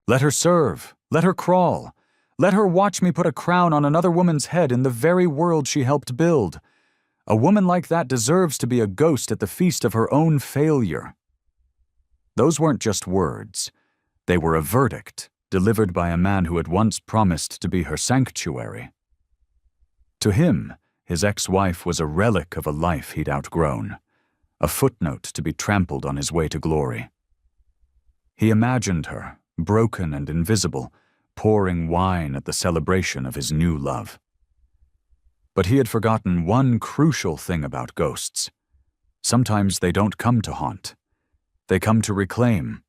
Let her serve. Let her crawl. Let her watch me put a crown on another woman's head in the very world she helped build. A woman like that deserves to be a ghost at the feast of her own failure." Those weren't just words. They were a verdict, delivered by a man who had once promised to be her sanctuary. To him, his ex-wife was a relic of a life he'd outgrown, a footnote to be trampled on his way to glory. He imagined her, broken and invisible, pouring wine at the celebration of his new love. But he had forgotten one crucial thing about ghosts. Sometimes they don't come to haunt. They come to reclaim.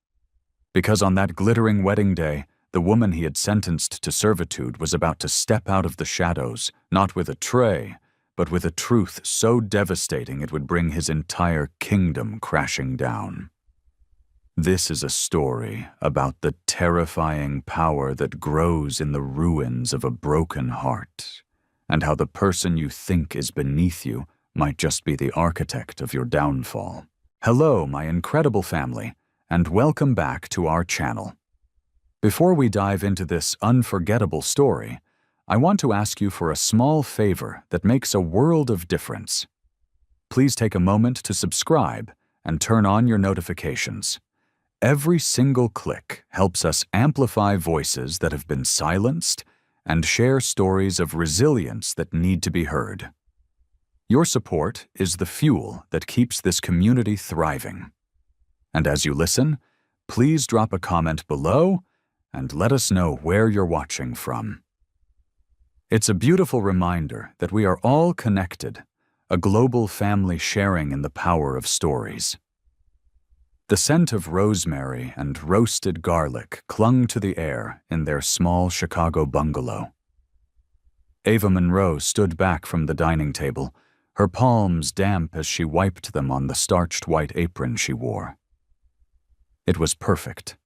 Because on that glittering wedding day, the woman he had sentenced to servitude was about to step out of the shadows, not with a tray, but with a truth so devastating it would bring his entire kingdom crashing down. This is a story about the terrifying power that grows in the ruins of a broken heart, and how the person you think is beneath you might just be the architect of your downfall. Hello, my incredible family, and welcome back to our channel. Before we dive into this unforgettable story, I want to ask you for a small favor that makes a world of difference. Please take a moment to subscribe and turn on your notifications. Every single click helps us amplify voices that have been silenced and share stories of resilience that need to be heard. Your support is the fuel that keeps this community thriving. And as you listen, please drop a comment below and let us know where you're watching from. It's a beautiful reminder that we are all connected, a global family sharing in the power of stories. The scent of rosemary and roasted garlic clung to the air in their small Chicago bungalow. Ava Monroe stood back from the dining table, her palms damp as she wiped them on the starched white apron she wore. It was perfect.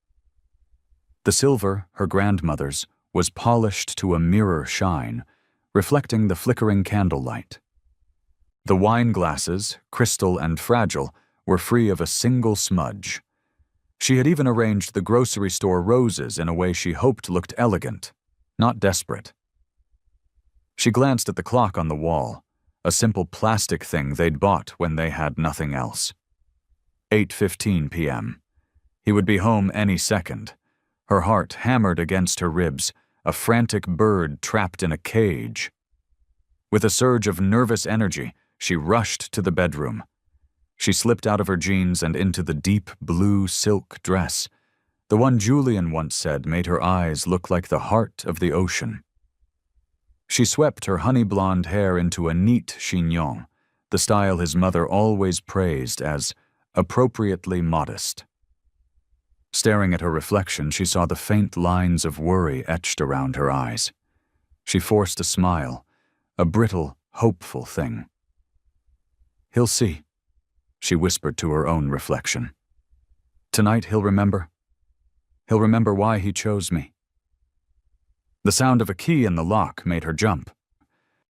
The silver, her grandmother's, was polished to a mirror shine, reflecting the flickering candlelight. The wine glasses, crystal and fragile, were free of a single smudge. She had even arranged the grocery store roses in a way she hoped looked elegant, not desperate. She glanced at the clock on the wall, a simple plastic thing they'd bought when they had nothing else. 8:15 p.m. He would be home any second. Her heart hammered against her ribs, a frantic bird trapped in a cage. With a surge of nervous energy, she rushed to the bedroom. She slipped out of her jeans and into the deep blue silk dress. The one Julian once said made her eyes look like the heart of the ocean. She swept her honey-blonde hair into a neat chignon, the style his mother always praised as appropriately modest. Staring at her reflection, she saw the faint lines of worry etched around her eyes. She forced a smile, a brittle, hopeful thing. "He'll see," she whispered to her own reflection. "Tonight he'll remember. He'll remember why he chose me." The sound of a key in the lock made her jump.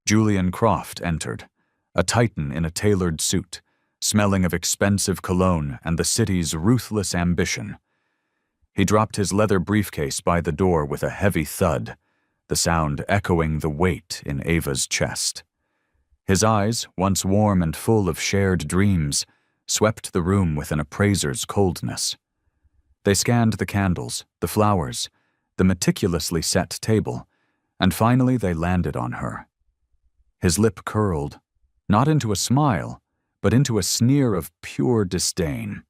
Julian Croft entered, a titan in a tailored suit, smelling of expensive cologne and the city's ruthless ambition. He dropped his leather briefcase by the door with a heavy thud, the sound echoing the weight in Ava's chest. His eyes, once warm and full of shared dreams, swept the room with an appraiser's coldness. They scanned the candles, the flowers, the meticulously set table, and finally they landed on her. His lip curled, not into a smile, but into a sneer of pure disdain.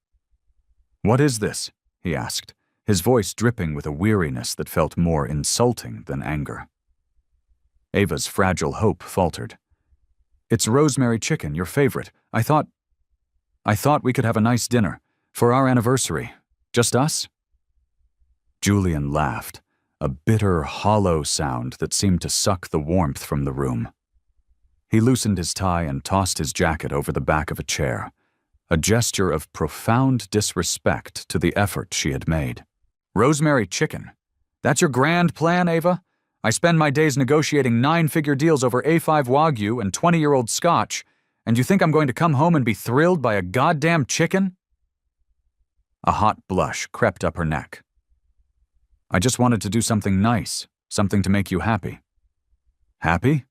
"What is this?" he asked, his voice dripping with a weariness that felt more insulting than anger. Ava's fragile hope faltered. "It's rosemary chicken, your favorite. I thought we could have a nice dinner, for our anniversary. Just us?" Julian laughed, a bitter, hollow sound that seemed to suck the warmth from the room. He loosened his tie and tossed his jacket over the back of a chair, a gesture of profound disrespect to the effort she had made. "Rosemary chicken? That's your grand plan, Ava? I spend my days negotiating 9-figure deals over A5 Wagyu and 20-year-old Scotch, and you think I'm going to come home and be thrilled by a goddamn chicken?" A hot blush crept up her neck. I just wanted to do something nice, something to make you happy. Happy?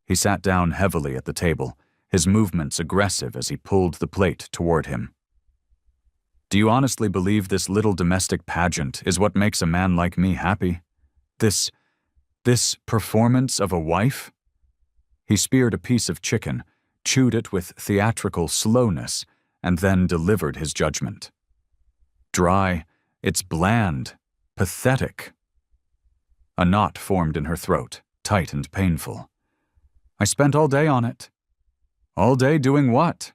He sat down heavily at the table, his movements aggressive as he pulled the plate toward him. Do you honestly believe this little domestic pageant is what makes a man like me happy? This performance of a wife? He speared a piece of chicken, chewed it with theatrical slowness, and then delivered his judgment. Dry, it's bland, pathetic. A knot formed in her throat, tight and painful. I spent all day on it. All day doing what?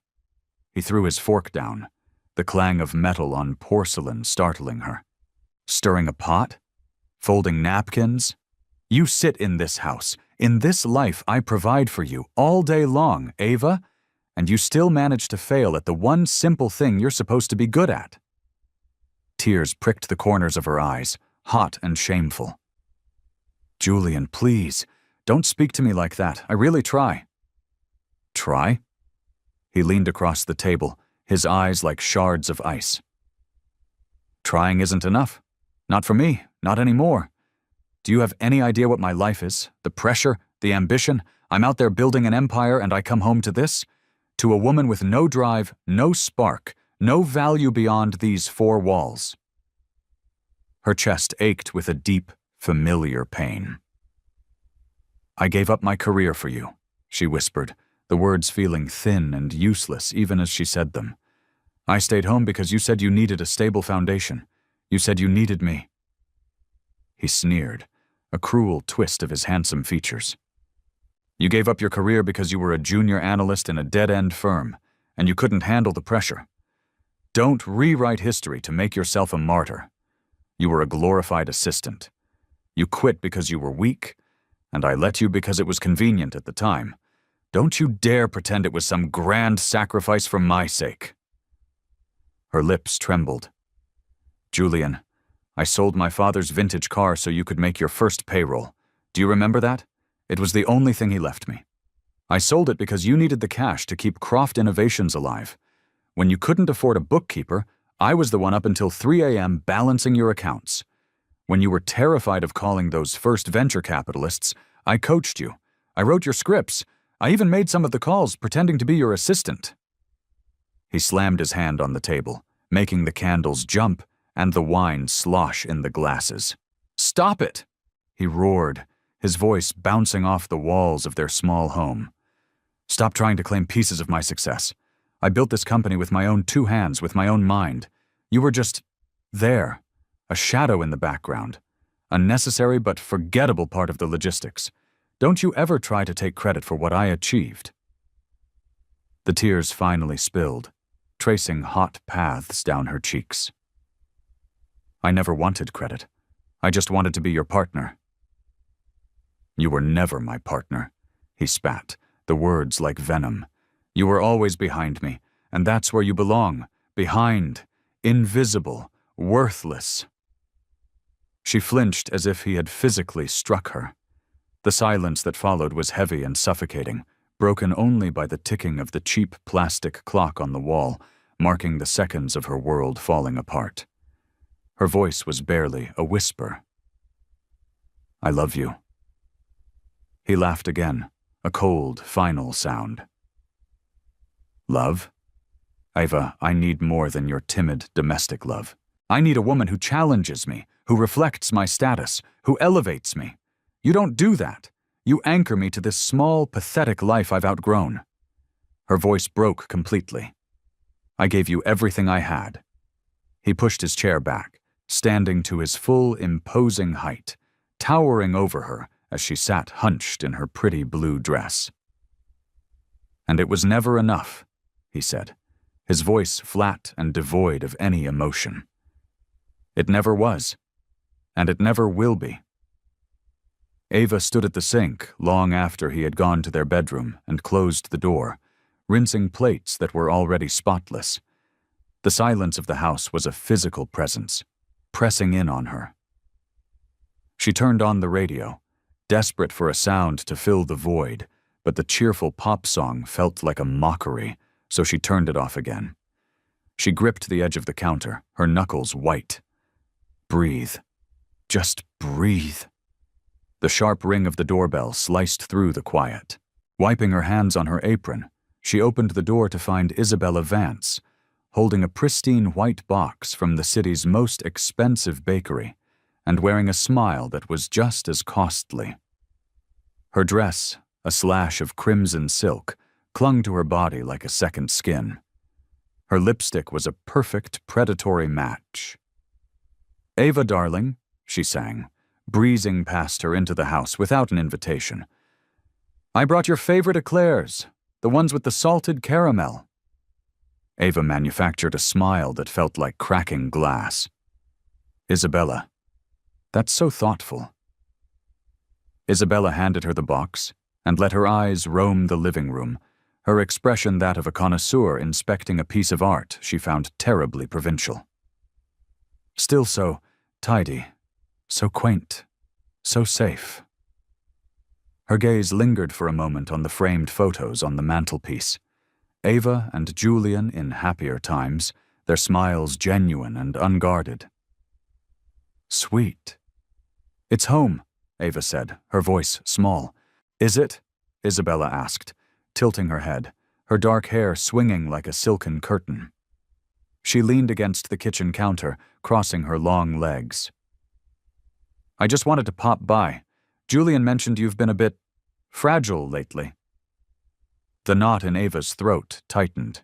He threw his fork down, the clang of metal on porcelain startling her. Stirring a pot? Folding napkins? You sit in this house. In this life I provide for you all day long, Ava, and you still manage to fail at the one simple thing you're supposed to be good at. Tears pricked the corners of her eyes, hot and shameful. Julian, please, don't speak to me like that. I really try. Try? He leaned across the table, his eyes like shards of ice. Trying isn't enough. Not for me, not anymore. Do you have any idea what my life is? The pressure, the ambition? I'm out there building an empire and I come home to this? To a woman with no drive, no spark, no value beyond these four walls. Her chest ached with a deep, familiar pain. I gave up my career for you, she whispered, the words feeling thin and useless even as she said them. I stayed home because you said you needed a stable foundation. You said you needed me. He sneered, a cruel twist of his handsome features. You gave up your career because you were a junior analyst in a dead-end firm, and you couldn't handle the pressure. Don't rewrite history to make yourself a martyr. You were a glorified assistant. You quit because you were weak, and I let you because it was convenient at the time. Don't you dare pretend it was some grand sacrifice for my sake. Her lips trembled. Julian, I sold my father's vintage car so you could make your first payroll. Do you remember that? It was the only thing he left me. I sold it because you needed the cash to keep Croft Innovations alive. When you couldn't afford a bookkeeper, I was the one up until 3 a.m. balancing your accounts. When you were terrified of calling those first venture capitalists, I coached you. I wrote your scripts. I even made some of the calls pretending to be your assistant. He slammed his hand on the table, making the candles jump and the wine slosh in the glasses. Stop it! He roared, his voice bouncing off the walls of their small home. Stop trying to claim pieces of my success. I built this company with my own 2 hands, with my own mind. You were just there, a shadow in the background, a necessary but forgettable part of the logistics. Don't you ever try to take credit for what I achieved. The tears finally spilled, tracing hot paths down her cheeks. I never wanted credit. I just wanted to be your partner. You were never my partner, he spat, the words like venom. You were always behind me, and that's where you belong, behind, invisible, worthless. She flinched as if he had physically struck her. The silence that followed was heavy and suffocating, broken only by the ticking of the cheap plastic clock on the wall, marking the seconds of her world falling apart. Her voice was barely a whisper. I love you. He laughed again, a cold, final sound. Love? Ava, I need more than your timid domestic love. I need a woman who challenges me, who reflects my status, who elevates me. You don't do that. You anchor me to this small, pathetic life I've outgrown. Her voice broke completely. I gave you everything I had. He pushed his chair back, standing to his full, imposing height, towering over her as she sat hunched in her pretty blue dress. And it was never enough, he said, his voice flat and devoid of any emotion. It never was, and it never will be. Ava stood at the sink long after he had gone to their bedroom and closed the door, rinsing plates that were already spotless. The silence of the house was a physical presence, pressing in on her. She turned on the radio, desperate for a sound to fill the void, but the cheerful pop song felt like a mockery, so she turned it off again. She gripped the edge of the counter, her knuckles white. Breathe. Just breathe. The sharp ring of the doorbell sliced through the quiet. Wiping her hands on her apron, she opened the door to find Isabella Vance, holding a pristine white box from the city's most expensive bakery and wearing a smile that was just as costly. Her dress, a slash of crimson silk, clung to her body like a second skin. Her lipstick was a perfect predatory match. "Ava, darling," she sang, breezing past her into the house without an invitation. "I brought your favorite eclairs, the ones with the salted caramel." Ava manufactured a smile that felt like cracking glass. "Isabella, that's so thoughtful." Isabella handed her the box and let her eyes roam the living room, her expression that of a connoisseur inspecting a piece of art she found terribly provincial. Still so tidy, so quaint, so safe. Her gaze lingered for a moment on the framed photos on the mantelpiece. Ava and Julian in happier times, their smiles genuine and unguarded. "Sweet." "It's home," Ava said, her voice small. "Is it?" Isabella asked, tilting her head, her dark hair swinging like a silken curtain. She leaned against the kitchen counter, crossing her long legs. "I just wanted to pop by. Julian mentioned you've been a bit fragile lately." The knot in Ava's throat tightened.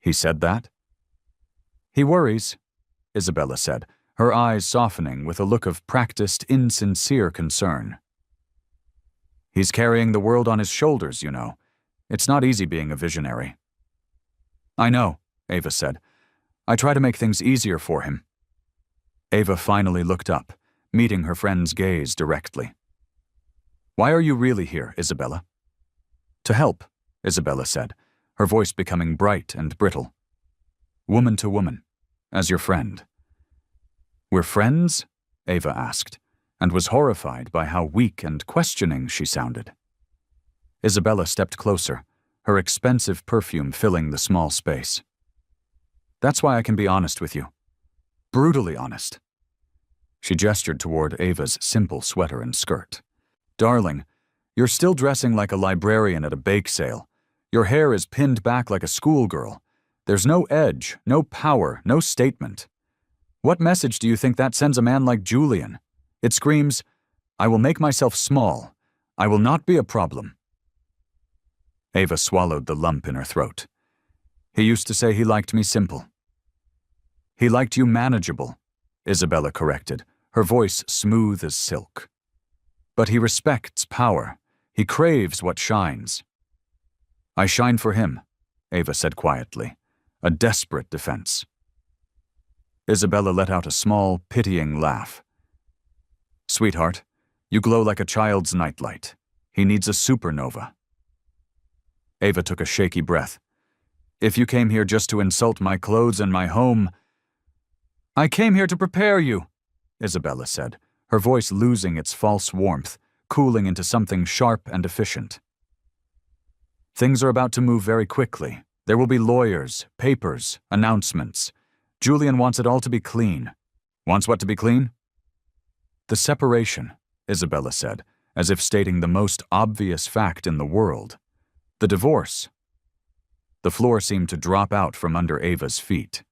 "He said that?" "He worries," Isabella said, her eyes softening with a look of practiced, insincere concern. "He's carrying the world on his shoulders, you know. It's not easy being a visionary." "I know," Ava said. "I try to make things easier for him." Ava finally looked up, meeting her friend's gaze directly. "Why are you really here, Isabella?" "To help," Isabella said, her voice becoming bright and brittle. "Woman to woman, as your friend." "We're friends?" Ava asked, and was horrified by how weak and questioning she sounded. Isabella stepped closer, her expensive perfume filling the small space. "That's why I can be honest with you. Brutally honest." She gestured toward Ava's simple sweater and skirt. "Darling, you're still dressing like a librarian at a bake sale. Your hair is pinned back like a schoolgirl. There's no edge, no power, no statement. What message do you think that sends a man like Julian? It screams, 'I will make myself small. I will not be a problem.'" Ava swallowed the lump in her throat. "He used to say he liked me simple." "He liked you manageable," Isabella corrected, her voice smooth as silk. "But he respects power. He craves what shines." "I shine for him," Ava said quietly, a desperate defense. Isabella let out a small, pitying laugh. "Sweetheart, you glow like a child's nightlight. He needs a supernova." Ava took a shaky breath. "If you came here just to insult my clothes and my home—" "I came here to prepare you," Isabella said, her voice losing its false warmth, cooling into something sharp and efficient. "Things are about to move very quickly. There will be lawyers, papers, announcements. Julian wants it all to be clean." "Wants what to be clean?" "The separation," Isabella said, as if stating the most obvious fact in the world. "The divorce." The floor seemed to drop out from under Ava's feet.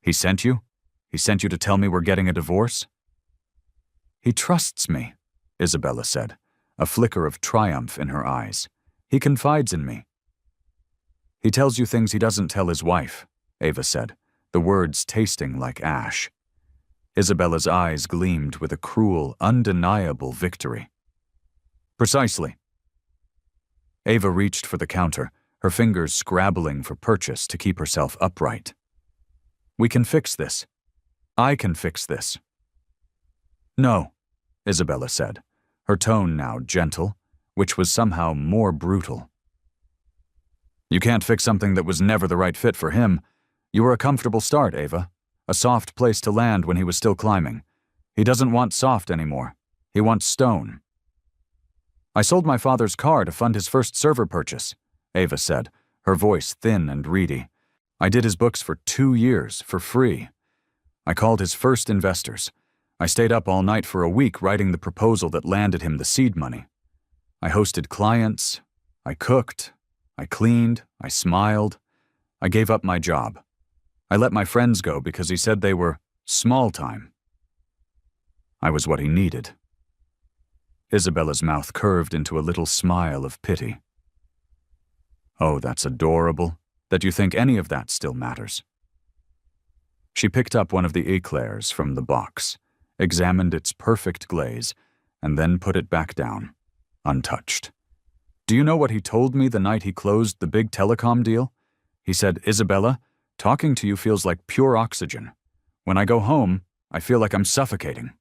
"He sent you? He sent you to tell me we're getting a divorce?" "He trusts me," Isabella said, a flicker of triumph in her eyes. "He confides in me." "He tells you things he doesn't tell his wife," Ava said, the words tasting like ash. Isabella's eyes gleamed with a cruel, undeniable victory. "Precisely." Ava reached for the counter, her fingers scrabbling for purchase to keep herself upright. "We can fix this. I can fix this." "No," Isabella said, her tone now gentle, which was somehow more brutal. "You can't fix something that was never the right fit for him. You were a comfortable start, Ava. A soft place to land when he was still climbing. He doesn't want soft anymore. He wants stone." "I sold my father's car to fund his first server purchase," Ava said, her voice thin and reedy. "I did his books for 2 years, for free. I called his first investors. I stayed up all night for a week writing the proposal that landed him the seed money. I hosted clients, I cooked, I cleaned, I smiled. I gave up my job. I let my friends go because he said they were small time. I was what he needed. Isabella's mouth curved into a little smile of pity. Oh, that's adorable, that you think any of that still matters. She picked up one of the eclairs from the box, examined its perfect glaze, and then put it back down, untouched. Do you know what he told me the night he closed the big telecom deal? He said, Isabella, talking to you feels like pure oxygen. When I go home, I feel like I'm suffocating.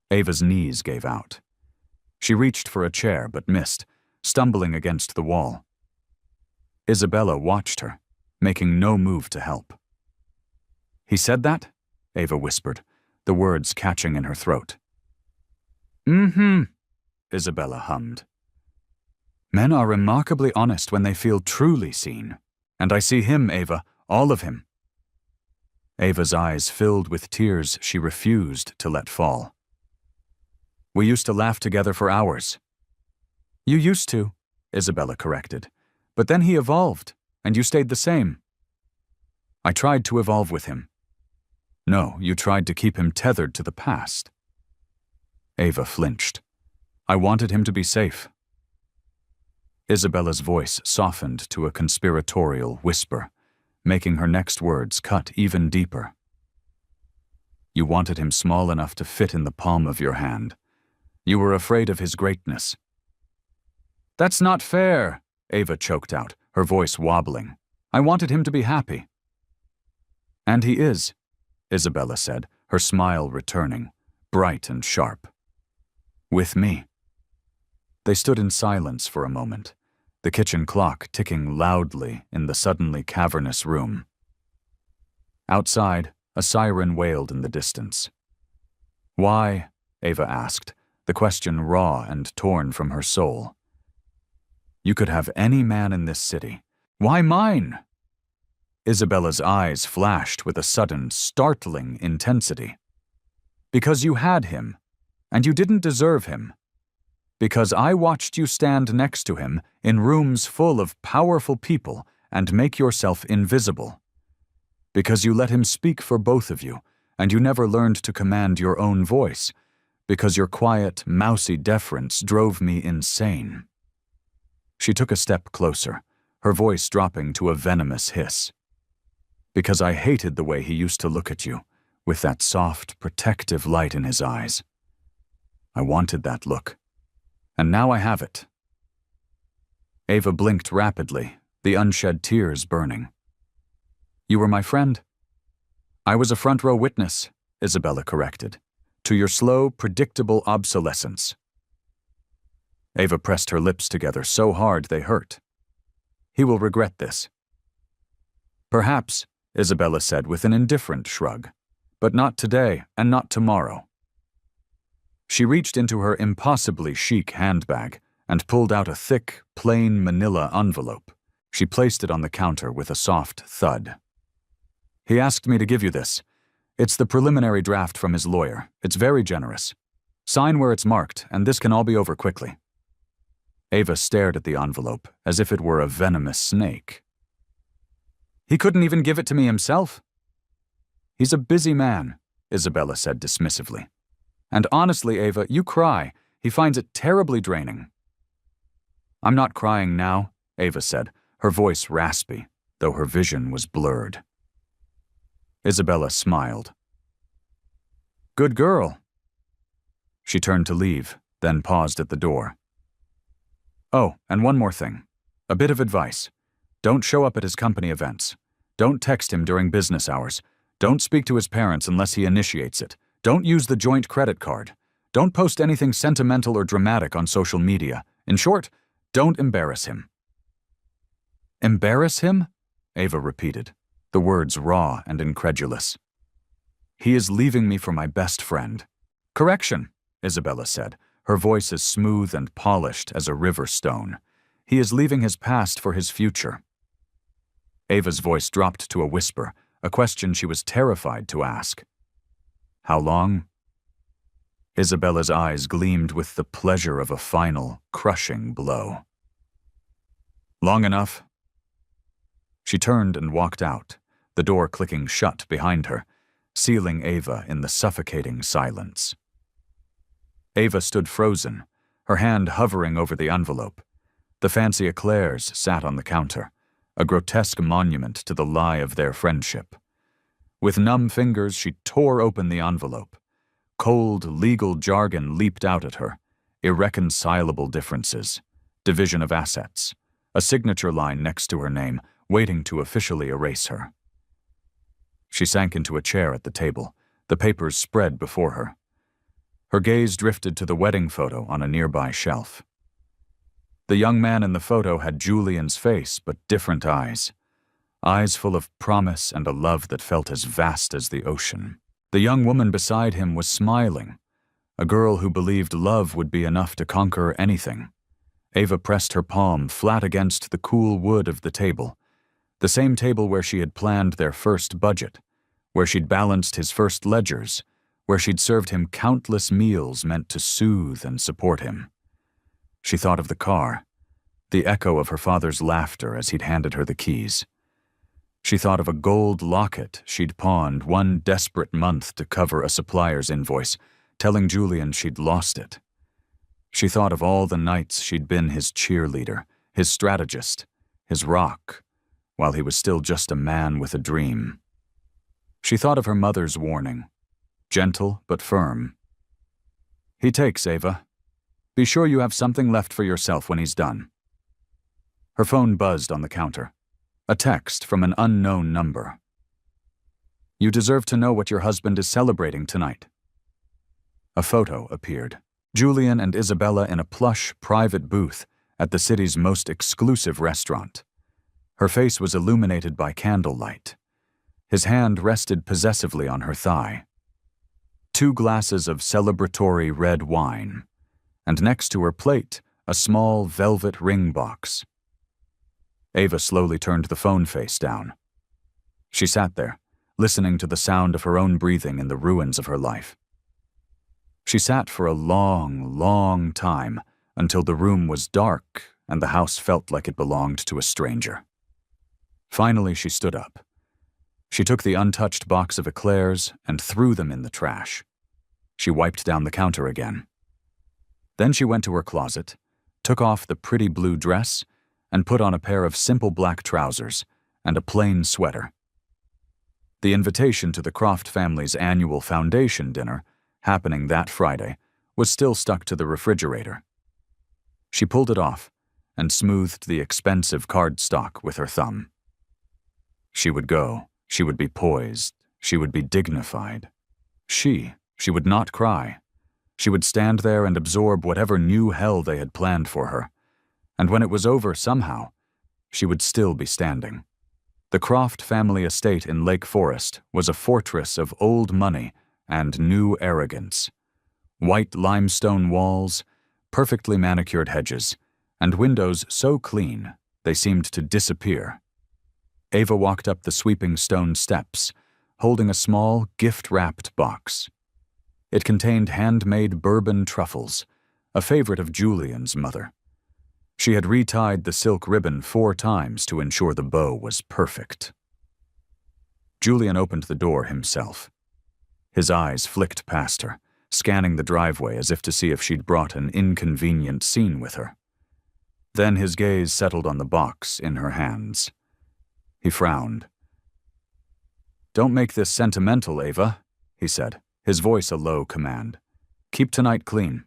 Ava's knees gave out. She reached for a chair but missed, stumbling against the wall. Isabella watched her, making no move to help. He said that? Ava whispered, the words catching in her throat. Mm-hmm, Isabella hummed. Men are remarkably honest when they feel truly seen. And I see him, Ava, all of him. Ava's eyes filled with tears she refused to let fall. We used to laugh together for hours. You used to, Isabella corrected. But then he evolved, and you stayed the same. I tried to evolve with him. No, you tried to keep him tethered to the past. Ava flinched. I wanted him to be safe. Isabella's voice softened to a conspiratorial whisper, making her next words cut even deeper. You wanted him small enough to fit in the palm of your hand. You were afraid of his greatness. That's not fair, Ava choked out, her voice wobbling. I wanted him to be happy. And he is, Isabella said, her smile returning, bright and sharp. With me. They stood in silence for a moment, the kitchen clock ticking loudly in the suddenly cavernous room. Outside, a siren wailed in the distance. Why? Ava asked, the question raw and torn from her soul. You could have any man in this city. Why mine? Isabella's eyes flashed with a sudden, startling intensity. Because you had him, and you didn't deserve him. Because I watched you stand next to him in rooms full of powerful people and make yourself invisible. Because you let him speak for both of you, and you never learned to command your own voice. Because your quiet, mousy deference drove me insane. She took a step closer, her voice dropping to a venomous hiss. Because I hated the way he used to look at you, with that soft, protective light in his eyes. I wanted that look. And now I have it. Ava blinked rapidly, the unshed tears burning. You were my friend. I was a front-row witness, Isabella corrected, to your slow, predictable obsolescence. Ava pressed her lips together so hard they hurt. He will regret this. Perhaps, Isabella said with an indifferent shrug, but not today and not tomorrow. She reached into her impossibly chic handbag and pulled out a thick, plain manila envelope. She placed it on the counter with a soft thud. He asked me to give you this. It's the preliminary draft from his lawyer. It's very generous. Sign where it's marked, and this can all be over quickly. Ava stared at the envelope as if it were a venomous snake. He couldn't even give it to me himself. He's a busy man, Isabella said dismissively. And honestly, Ava, you cry. He finds it terribly draining. I'm not crying now, Ava said, her voice raspy, though her vision was blurred. Isabella smiled. Good girl. She turned to leave, then paused at the door. Oh, and one more thing. A bit of advice. Don't show up at his company events. Don't text him during business hours. Don't speak to his parents unless he initiates it. Don't use the joint credit card. Don't post anything sentimental or dramatic on social media. In short, don't embarrass him. Embarrass him? Ava repeated, the words raw and incredulous. He is leaving me for my best friend. Correction, Isabella said, her voice as smooth and polished as a river stone. He is leaving his past for his future. Ava's voice dropped to a whisper, a question she was terrified to ask. How long? Isabella's eyes gleamed with the pleasure of a final, crushing blow. Long enough. She turned and walked out, the door clicking shut behind her, sealing Ava in the suffocating silence. Ava stood frozen, her hand hovering over the envelope. The fancy eclairs sat on the counter, a grotesque monument to the lie of their friendship. With numb fingers, she tore open the envelope. Cold, legal jargon leaped out at her. Irreconcilable differences, division of assets, a signature line next to her name, waiting to officially erase her. She sank into a chair at the table, the papers spread before her. Her gaze drifted to the wedding photo on a nearby shelf. The young man in the photo had Julian's face, but different eyes. Eyes full of promise and a love that felt as vast as the ocean. The young woman beside him was smiling, a girl who believed love would be enough to conquer anything. Ava pressed her palm flat against the cool wood of the table, the same table where she had planned their first budget, where she'd balanced his first ledgers, where she'd served him countless meals meant to soothe and support him. She thought of the car, the echo of her father's laughter as he'd handed her the keys. She thought of a gold locket she'd pawned one desperate month to cover a supplier's invoice, telling Julian she'd lost it. She thought of all the nights she'd been his cheerleader, his strategist, his rock, while he was still just a man with a dream. She thought of her mother's warning, gentle but firm. "He takes, Ava. Be sure you have something left for yourself when he's done." Her phone buzzed on the counter. A text from an unknown number. "You deserve to know what your husband is celebrating tonight." A photo appeared. Julian and Isabella in a plush, private booth at the city's most exclusive restaurant. Her face was illuminated by candlelight. His hand rested possessively on her thigh. 2 glasses of celebratory red wine, and next to her plate, a small velvet ring box. Ava slowly turned the phone face down. She sat there, listening to the sound of her own breathing in the ruins of her life. She sat for a long, long time until the room was dark and the house felt like it belonged to a stranger. Finally, she stood up. She took the untouched box of eclairs and threw them in the trash. She wiped down the counter again. Then she went to her closet, took off the pretty blue dress, and put on a pair of simple black trousers and a plain sweater. The invitation to the Croft family's annual foundation dinner, happening that Friday, was still stuck to the refrigerator. She pulled it off and smoothed the expensive cardstock with her thumb. She would go, she would be poised, she would be dignified. She would not cry. She would stand there and absorb whatever new hell they had planned for her. And when it was over somehow, she would still be standing. The Croft family estate in Lake Forest was a fortress of old money and new arrogance. White limestone walls, perfectly manicured hedges, and windows so clean they seemed to disappear. Ava walked up the sweeping stone steps, holding a small, gift-wrapped box. It contained handmade bourbon truffles, a favorite of Julian's mother. She had retied the silk ribbon 4 times to ensure the bow was perfect. Julian opened the door himself. His eyes flicked past her, scanning the driveway as if to see if she'd brought an inconvenient scene with her. Then his gaze settled on the box in her hands. He frowned. "Don't make this sentimental, Ava," he said, his voice a low command. "Keep tonight clean."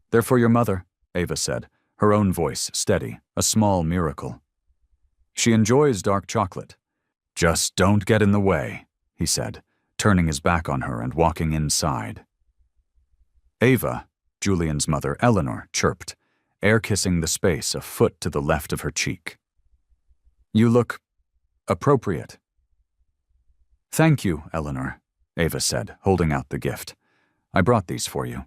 "They're for your mother," Ava said, her own voice steady, a small miracle. "She enjoys dark chocolate." "Just don't get in the way," he said, turning his back on her and walking inside. "Ava," Julian's mother, Eleanor, chirped, air-kissing the space a foot to the left of her cheek. "You look appropriate." "Thank you, Eleanor," Ava said, holding out the gift. "I brought these for you."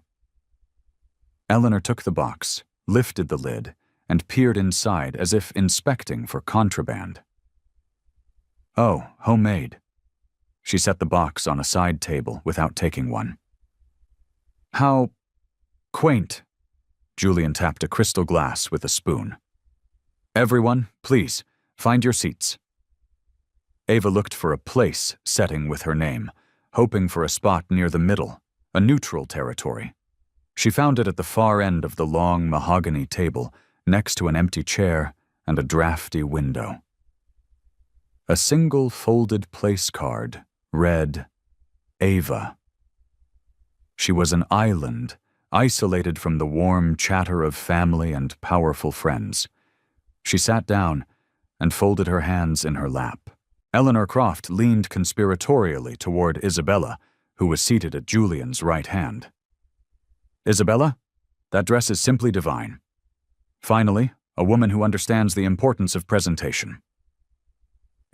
Eleanor took the box, lifted the lid, and peered inside as if inspecting for contraband. "Oh, homemade." She set the box on a side table without taking one. How quaint. Julian tapped a crystal glass with a spoon. Everyone, please, find your seats. Ava looked for a place setting with her name, hoping for a spot near the middle, a neutral territory. She found it at the far end of the long mahogany table, next to an empty chair and a drafty window. A single folded place card read, Ava. She was an island, isolated from the warm chatter of family and powerful friends. She sat down and folded her hands in her lap. Eleanor Croft leaned conspiratorially toward Isabella, who was seated at Julian's right hand. Isabella, that dress is simply divine. Finally, a woman who understands the importance of presentation.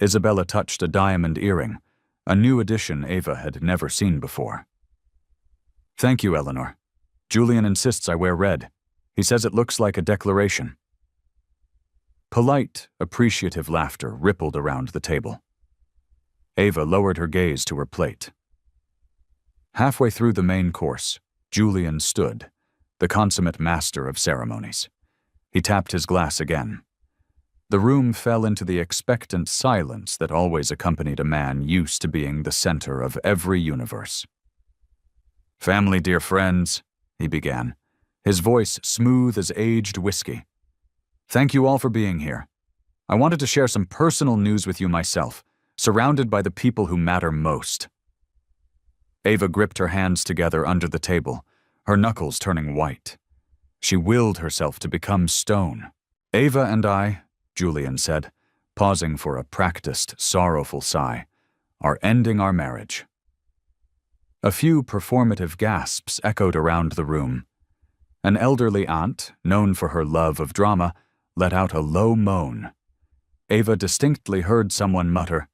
Isabella touched a diamond earring, a new addition Ava had never seen before. Thank you, Eleanor. Julian insists I wear red. He says it looks like a declaration. Polite, appreciative laughter rippled around the table. Ava lowered her gaze to her plate. Halfway through the main course, Julian stood, the consummate master of ceremonies. He tapped his glass again. The room fell into the expectant silence that always accompanied a man used to being the center of every universe. Family, dear friends, he began, his voice smooth as aged whiskey. Thank you all for being here. I wanted to share some personal news with you myself, surrounded by the people who matter most. Ava gripped her hands together under the table, her knuckles turning white. She willed herself to become stone. Ava and I, Julian said, pausing for a practiced, sorrowful sigh, are ending our marriage. A few performative gasps echoed around the room. An elderly aunt, known for her love of drama, let out a low moan. Ava distinctly heard someone mutter,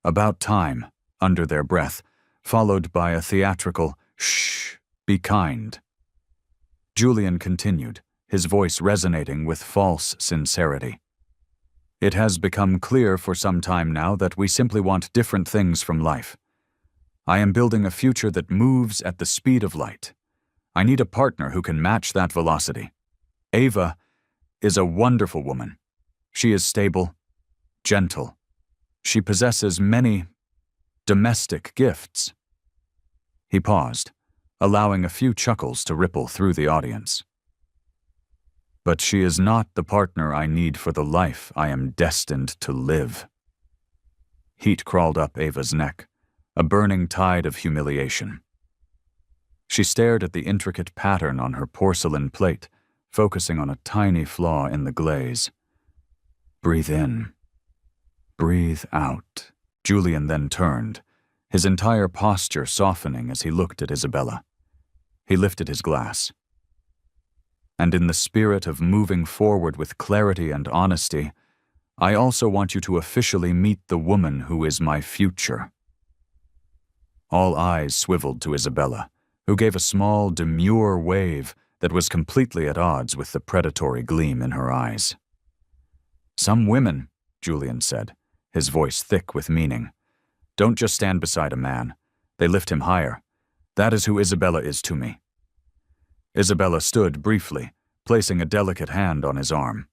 "About time," under their breath, followed by a theatrical, "Shh, be kind." Julian continued, his voice resonating with false sincerity. It has become clear for some time now that we simply want different things from life. I am building a future that moves at the speed of light. I need a partner who can match that velocity. Ava is a wonderful woman. She is stable, gentle. She possesses many domestic gifts. He paused, allowing a few chuckles to ripple through the audience. But she is not the partner I need for the life I am destined to live. Heat crawled up Ava's neck, a burning tide of humiliation. She stared at the intricate pattern on her porcelain plate, focusing on a tiny flaw in the glaze. Breathe in. Breathe out. Julian then turned, his entire posture softening as he looked at Isabella. He lifted his glass. And in the spirit of moving forward with clarity and honesty, I also want you to officially meet the woman who is my future. All eyes swiveled to Isabella, who gave a small, demure wave that was completely at odds with the predatory gleam in her eyes. Some women, Julian said, his voice thick with meaning, don't just stand beside a man. They lift him higher. That is who Isabella is to me. Isabella stood briefly, placing a delicate hand on his arm.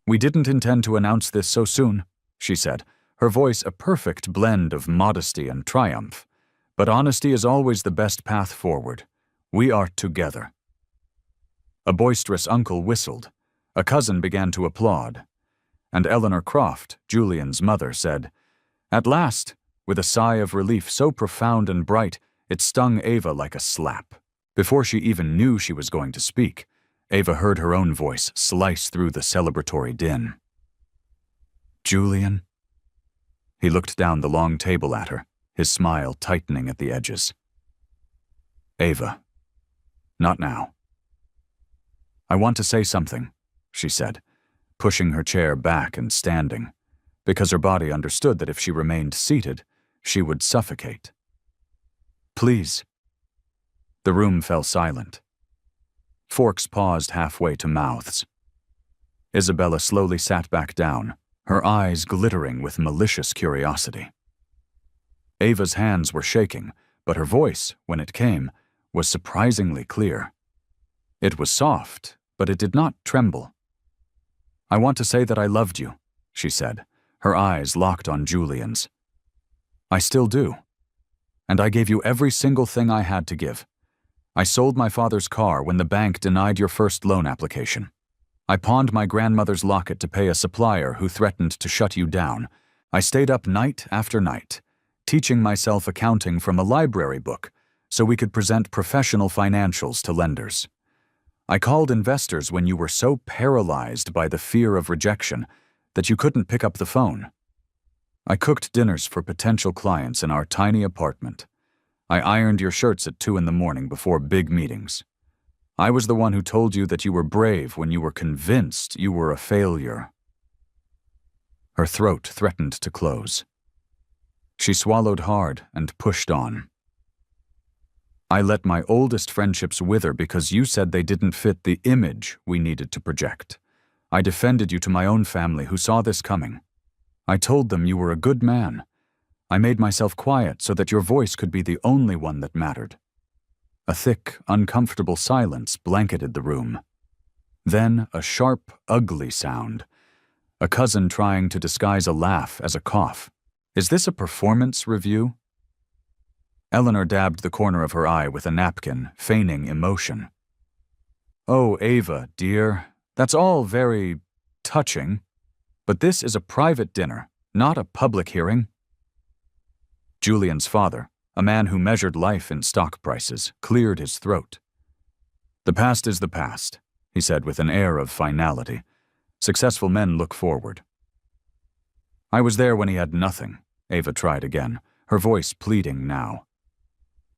We didn't intend to announce this so soon, she said, her voice a perfect blend of modesty and triumph. But honesty is always the best path forward. We are together. A boisterous uncle whistled. A cousin began to applaud. And Eleanor Croft, Julian's mother, said, "At last," with a sigh of relief so profound and bright it stung Ava like a slap. Before she even knew she was going to speak, Ava heard her own voice slice through the celebratory din. "Julian?" He looked down the long table at her, his smile tightening at the edges. "Ava, not now." "I want to say something," she said, pushing her chair back and standing, because her body understood that if she remained seated, she would suffocate. "Please." The room fell silent. Forks paused halfway to mouths. Isabella slowly sat back down, her eyes glittering with malicious curiosity. Ava's hands were shaking, but her voice, when it came, was surprisingly clear. It was soft, but it did not tremble. "I want to say that I loved you," she said, her eyes locked on Julian's. "I still do. And I gave you every single thing I had to give. I sold my father's car when the bank denied your first loan application. I pawned my grandmother's locket to pay a supplier who threatened to shut you down. I stayed up night after night, teaching myself accounting from a library book so we could present professional financials to lenders. I called investors when you were so paralyzed by the fear of rejection that you couldn't pick up the phone. I cooked dinners for potential clients in our tiny apartment. I ironed your shirts at 2 a.m. before big meetings. I was the one who told you that you were brave when you were convinced you were a failure." Her throat threatened to close. She swallowed hard and pushed on. "I let my oldest friendships wither because you said they didn't fit the image we needed to project. I defended you to my own family who saw this coming. I told them you were a good man. I made myself quiet so that your voice could be the only one that mattered." A thick, uncomfortable silence blanketed the room. Then a sharp, ugly sound. A cousin trying to disguise a laugh as a cough. "Is this a performance review?" Eleanor dabbed the corner of her eye with a napkin, feigning emotion. "Oh, Ava, dear, that's all very touching. But this is a private dinner, not a public hearing." Julian's father, a man who measured life in stock prices, cleared his throat. "The past is the past," he said with an air of finality. "Successful men look forward." "I was there when he had nothing," Ava tried again, her voice pleading now.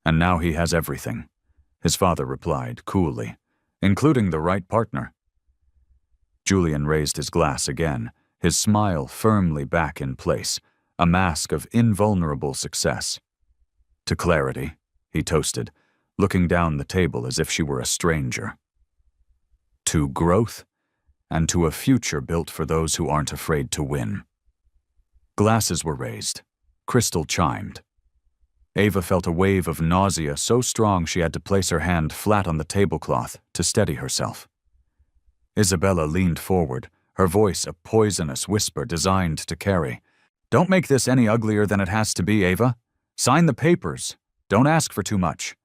"And now he has everything," his father replied coolly, "including the right partner." Julian raised his glass again, his smile firmly back in place, a mask of invulnerable success. "To clarity," he toasted, looking down the table as if she were a stranger. "To growth, and to a future built for those who aren't afraid to win." Glasses were raised. Crystal chimed. Ava felt a wave of nausea so strong she had to place her hand flat on the tablecloth to steady herself. Isabella leaned forward, her voice a poisonous whisper designed to carry. "Don't make this any uglier than it has to be, Ava. Sign the papers. Don't ask for too much.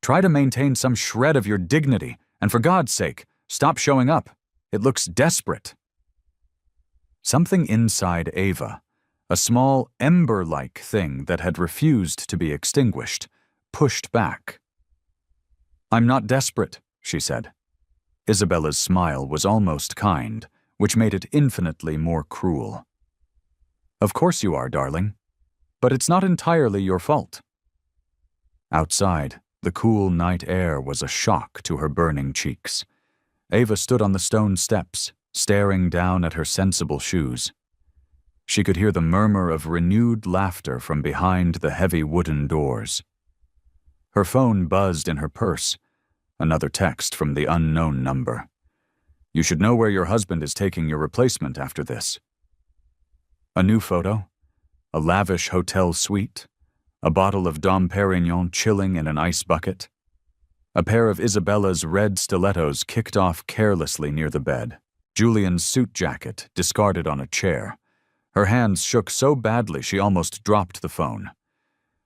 Try to maintain some shred of your dignity, and for God's sake, stop showing up. It looks desperate." Something inside Ava, a small ember-like thing that had refused to be extinguished, pushed back. "I'm not desperate," she said. Isabella's smile was almost kind, which made it infinitely more cruel. "Of course you are, darling. But it's not entirely your fault." Outside, the cool night air was a shock to her burning cheeks. Ava stood on the stone steps, staring down at her sensible shoes. She could hear the murmur of renewed laughter from behind the heavy wooden doors. Her phone buzzed in her purse, another text from the unknown number. "You should know where your husband is taking your replacement after this." A new photo, a lavish hotel suite, a bottle of Dom Perignon chilling in an ice bucket. A pair of Isabella's red stilettos kicked off carelessly near the bed. Julian's suit jacket discarded on a chair. Her hands shook so badly she almost dropped the phone.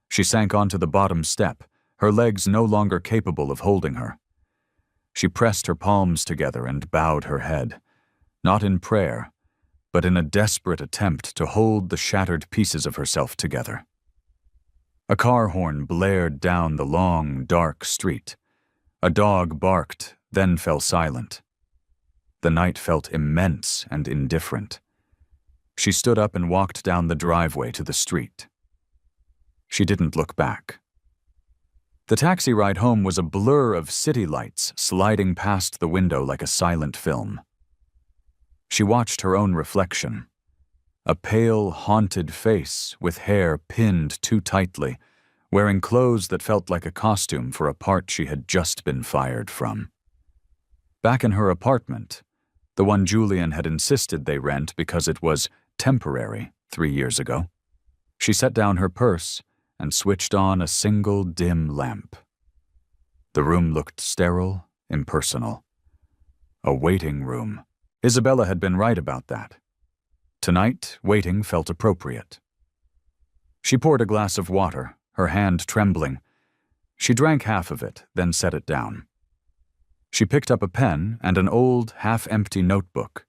She sank onto the bottom step, her legs no longer capable of holding her. She pressed her palms together and bowed her head, not in prayer, but in a desperate attempt to hold the shattered pieces of herself together. A car horn blared down the long, dark street. A dog barked, then fell silent. The night felt immense and indifferent. She stood up and walked down the driveway to the street. She didn't look back. The taxi ride home was a blur of city lights sliding past the window like a silent film. She watched her own reflection. A pale, haunted face with hair pinned too tightly, wearing clothes that felt like a costume for a part she had just been fired from. Back in her apartment, the one Julian had insisted they rent because it was temporary 3 years ago, she set down her purse and switched on a single dim lamp. The room looked sterile, impersonal. A waiting room. Isabella had been right about that. Tonight, waiting felt appropriate. She poured a glass of water, her hand trembling. She drank half of it, then set it down. She picked up a pen and an old, half-empty notebook.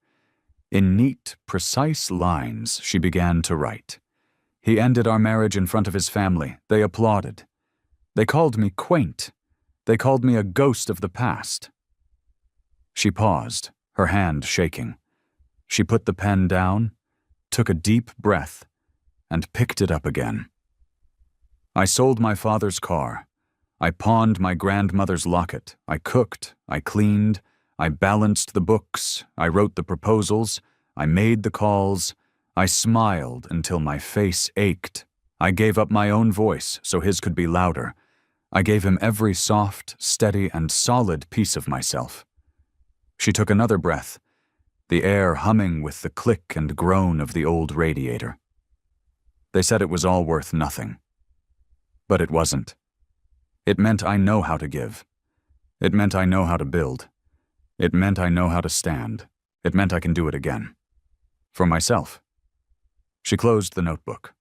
In neat, precise lines, she began to write. He ended our marriage in front of his family. They applauded. They called me quaint. They called me a ghost of the past. She paused, her hand shaking. She put the pen down, took a deep breath, and picked it up again. I sold my father's car. I pawned my grandmother's locket. I cooked. I cleaned. I balanced the books. I wrote the proposals. I made the calls. I smiled until my face ached. I gave up my own voice so his could be louder. I gave him every soft, steady, and solid piece of myself. She took another breath, the air humming with the click and groan of the old radiator. They said it was all worth nothing. But it wasn't. It meant I know how to give. It meant I know how to build. It meant I know how to stand. It meant I can do it again. For myself. She closed the notebook.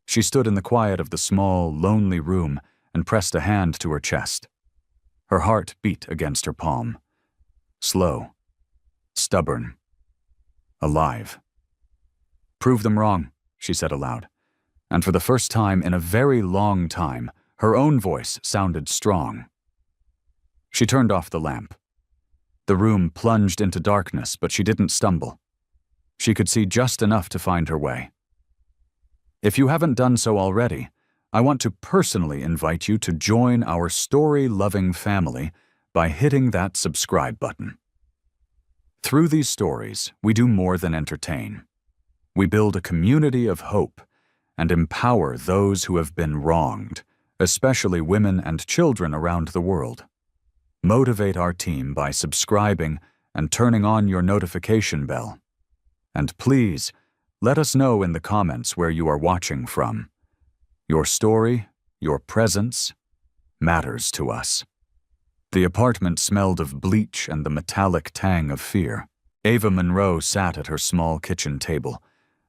She stood in the quiet of the small, lonely room and pressed a hand to her chest. Her heart beat against her palm. Slow. Stubborn. Alive. Prove them wrong, she said aloud. And for the first time in a very long time, her own voice sounded strong. She turned off the lamp. The room plunged into darkness, but she didn't stumble. She could see just enough to find her way. If you haven't done so already, I want to personally invite you to join our story-loving family by hitting that subscribe button. Through these stories, we do more than entertain. We build a community of hope and empower those who have been wronged, especially women and children around the world. Motivate our team by subscribing and turning on your notification bell. And please, let us know in the comments where you are watching from. Your story, your presence, matters to us. The apartment smelled of bleach and the metallic tang of fear. Ava Monroe sat at her small kitchen table,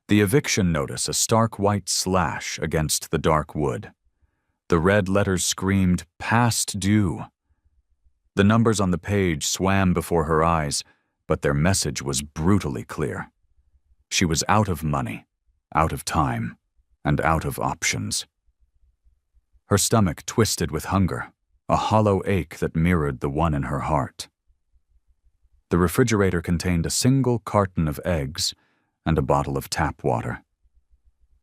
the eviction notice a stark white slash against the dark wood. The red letters screamed, "Past due." The numbers on the page swam before her eyes, but their message was brutally clear. She was out of money, out of time, and out of options. Her stomach twisted with hunger, a hollow ache that mirrored the one in her heart. The refrigerator contained a single carton of eggs and a bottle of tap water.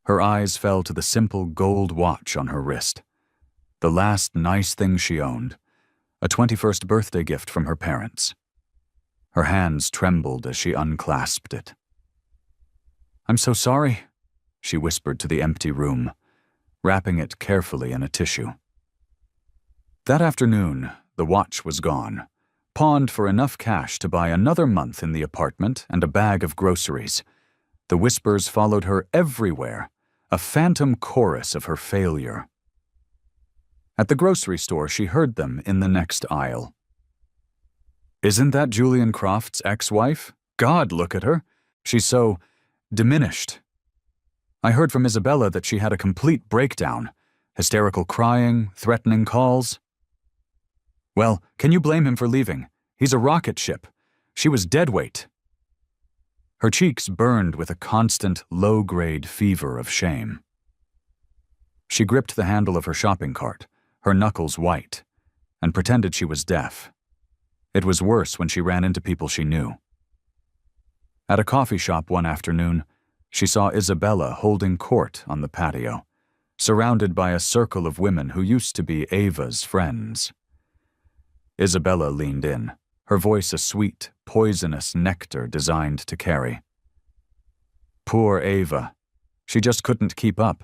Her eyes fell to the simple gold watch on her wrist, the last nice thing she owned, a 21st birthday gift from her parents. Her hands trembled as she unclasped it. "I'm so sorry," she whispered to the empty room, wrapping it carefully in a tissue. That afternoon, the watch was gone, pawned for enough cash to buy another month in the apartment and a bag of groceries. The whispers followed her everywhere, a phantom chorus of her failure. At the grocery store, she heard them in the next aisle. "Isn't that Julian Croft's ex-wife? God, look at her. She's so diminished. I heard from Isabella that she had a complete breakdown, hysterical crying, threatening calls." "Well, can you blame him for leaving? He's a rocket ship. She was deadweight." Her cheeks burned with a constant, low-grade fever of shame. She gripped the handle of her shopping cart, her knuckles white, and pretended she was deaf. It was worse when she ran into people she knew. At a coffee shop one afternoon, she saw Isabella holding court on the patio, surrounded by a circle of women who used to be Ava's friends. Isabella leaned in, her voice a sweet, poisonous nectar designed to carry. Poor Ava. She just couldn't keep up.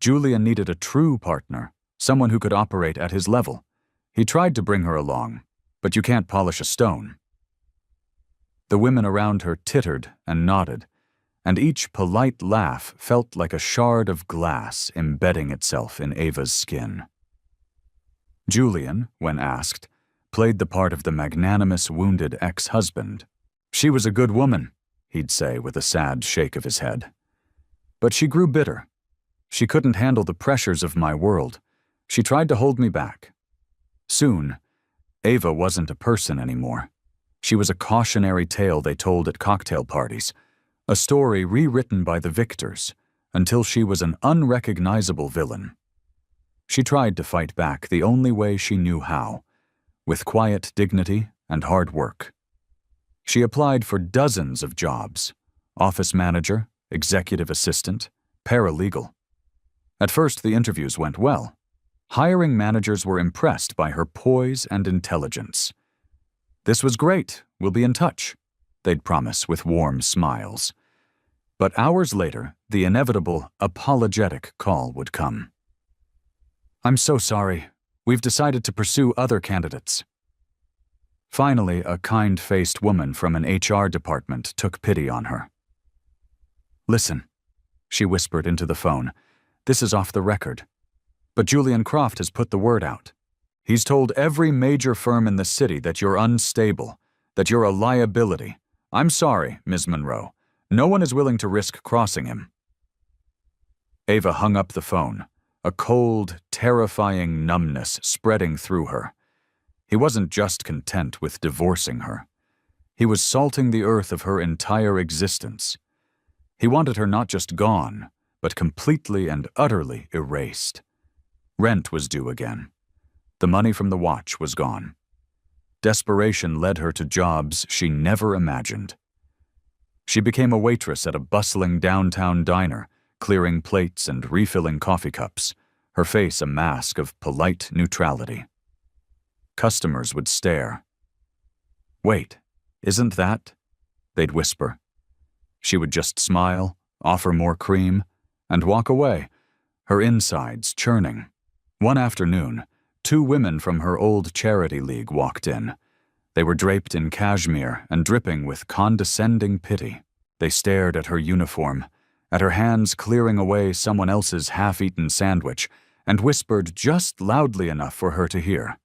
Julian needed a true partner, someone who could operate at his level. He tried to bring her along, but you can't polish a stone. The women around her tittered and nodded, and each polite laugh felt like a shard of glass embedding itself in Ava's skin. Julian, when asked, played the part of the magnanimous wounded ex-husband. "She was a good woman," he'd say with a sad shake of his head. "But she grew bitter. She couldn't handle the pressures of my world. She tried to hold me back." Soon, Ava wasn't a person anymore. She was a cautionary tale they told at cocktail parties, a story rewritten by the victors, until she was an unrecognizable villain. She tried to fight back the only way she knew how, with quiet dignity and hard work. She applied for dozens of jobs: office manager, executive assistant, paralegal. At first, the interviews went well. Hiring managers were impressed by her poise and intelligence. "This was great, we'll be in touch," they'd promise with warm smiles. But hours later, the inevitable apologetic call would come. "I'm so sorry. We've decided to pursue other candidates." Finally, a kind-faced woman from an HR department took pity on her. "Listen," she whispered into the phone, "this is off the record. But Julian Croft has put the word out. He's told every major firm in the city that you're unstable, that you're a liability. I'm sorry, Ms. Monroe. No one is willing to risk crossing him." Ava hung up the phone, a cold, terrifying numbness spreading through her. He wasn't just content with divorcing her. He was salting the earth of her entire existence. He wanted her not just gone, but completely and utterly erased. Rent was due again. The money from the watch was gone. Desperation led her to jobs she never imagined. She became a waitress at a bustling downtown diner, clearing plates and refilling coffee cups, her face a mask of polite neutrality. Customers would stare. "Wait, isn't that?" they'd whisper. She would just smile, offer more cream, and walk away, her insides churning. One afternoon, 2 women from her old charity league walked in. They were draped in cashmere and dripping with condescending pity. They stared at her uniform, at her hands clearing away someone else's half-eaten sandwich, and whispered just loudly enough for her to hear.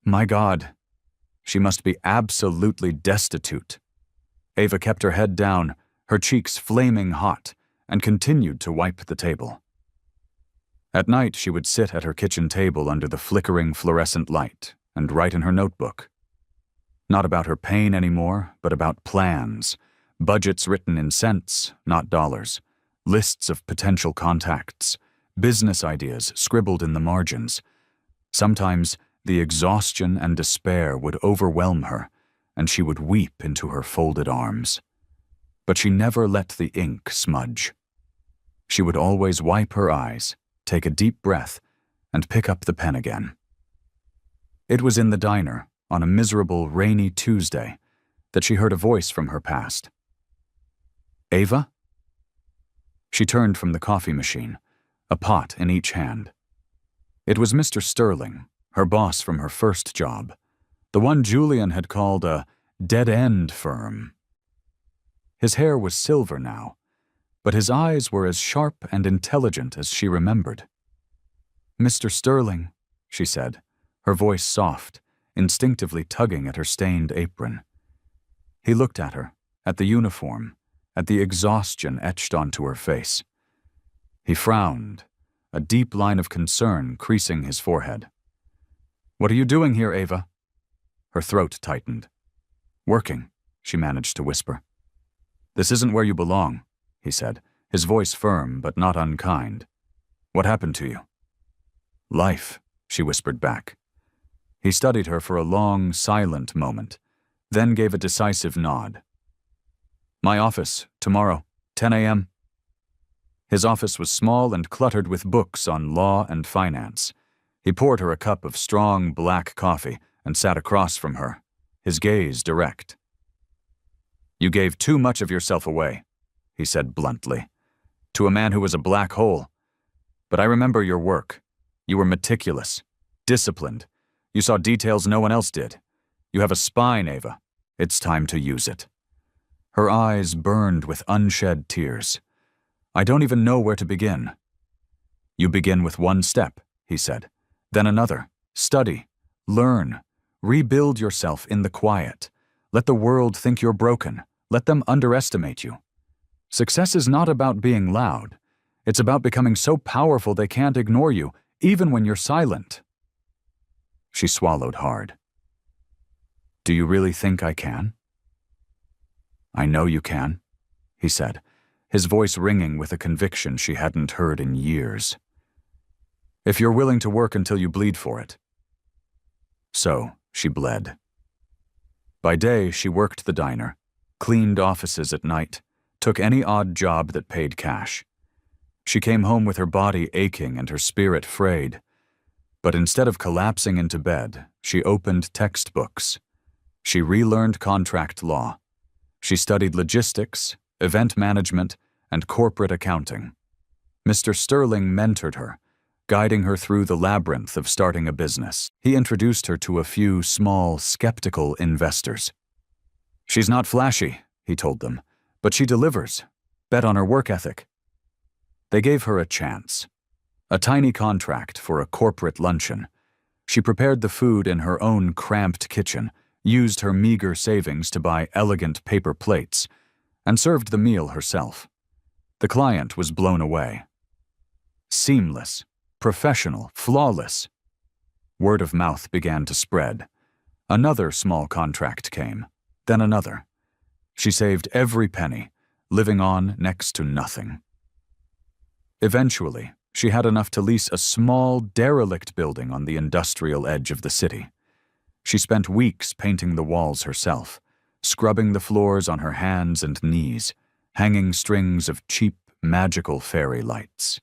"My God, she must be absolutely destitute." Ava kept her head down, her cheeks flaming hot, and continued to wipe the table. At night, she would sit at her kitchen table under the flickering fluorescent light and write in her notebook. Not about her pain anymore, but about plans, budgets written in cents, not dollars, lists of potential contacts, business ideas scribbled in the margins. Sometimes the exhaustion and despair would overwhelm her, and she would weep into her folded arms. But she never let the ink smudge. She would always wipe her eyes, take a deep breath, and pick up the pen again. It was in the diner, on a miserable, rainy Tuesday, that she heard a voice from her past. "Ava?" She turned from the coffee machine, a pot in each hand. It was Mr. Sterling, her boss from her first job, the one Julian had called a dead-end firm. His hair was silver now, but his eyes were as sharp and intelligent as she remembered. "Mr. Sterling," she said, her voice soft, instinctively tugging at her stained apron. He looked at her, at the uniform, at the exhaustion etched onto her face. He frowned, a deep line of concern creasing his forehead. "What are you doing here, Ava?" Her throat tightened. "Working," she managed to whisper. "This isn't where you belong," he said, his voice firm but not unkind. "What happened to you?" "Life," she whispered back. He studied her for a long, silent moment, then gave a decisive nod. "My office, tomorrow, 10 a.m. His office was small and cluttered with books on law and finance. He poured her a cup of strong black coffee and sat across from her, his gaze direct. "You gave too much of yourself away," he said bluntly, "to a man who was a black hole. But I remember your work. You were meticulous, disciplined. You saw details no one else did. You have a spine, Ava. It's time to use it." Her eyes burned with unshed tears. "I don't even know where to begin." "You begin with one step," he said, "then another, Study, learn, rebuild yourself in the quiet. Let the world think you're broken. Let them underestimate you. Success is not about being loud. It's about becoming so powerful they can't ignore you, even when you're silent. She swallowed hard. Do you really think I can? I know you can, he said, his voice ringing with a conviction she hadn't heard in years. If you're willing to work until you bleed for it. So, she bled. By day, she worked the diner, cleaned offices at night, took any odd job that paid cash. She came home with her body aching and her spirit frayed. But instead of collapsing into bed, she opened textbooks. She relearned contract law. She studied logistics, event management, and corporate accounting. Mr. Sterling mentored her, guiding her through the labyrinth of starting a business. He introduced her to a few small, skeptical investors. She's not flashy, he told them, but she delivers. Bet on her work ethic. They gave her a chance. A tiny contract for a corporate luncheon. She prepared the food in her own cramped kitchen, used her meager savings to buy elegant paper plates, and served the meal herself. The client was blown away. Seamless, professional, flawless. Word of mouth began to spread. Another small contract came, then another. She saved every penny, living on next to nothing. Eventually, she had enough to lease a small, derelict building on the industrial edge of the city. She spent weeks painting the walls herself, scrubbing the floors on her hands and knees, hanging strings of cheap, magical fairy lights.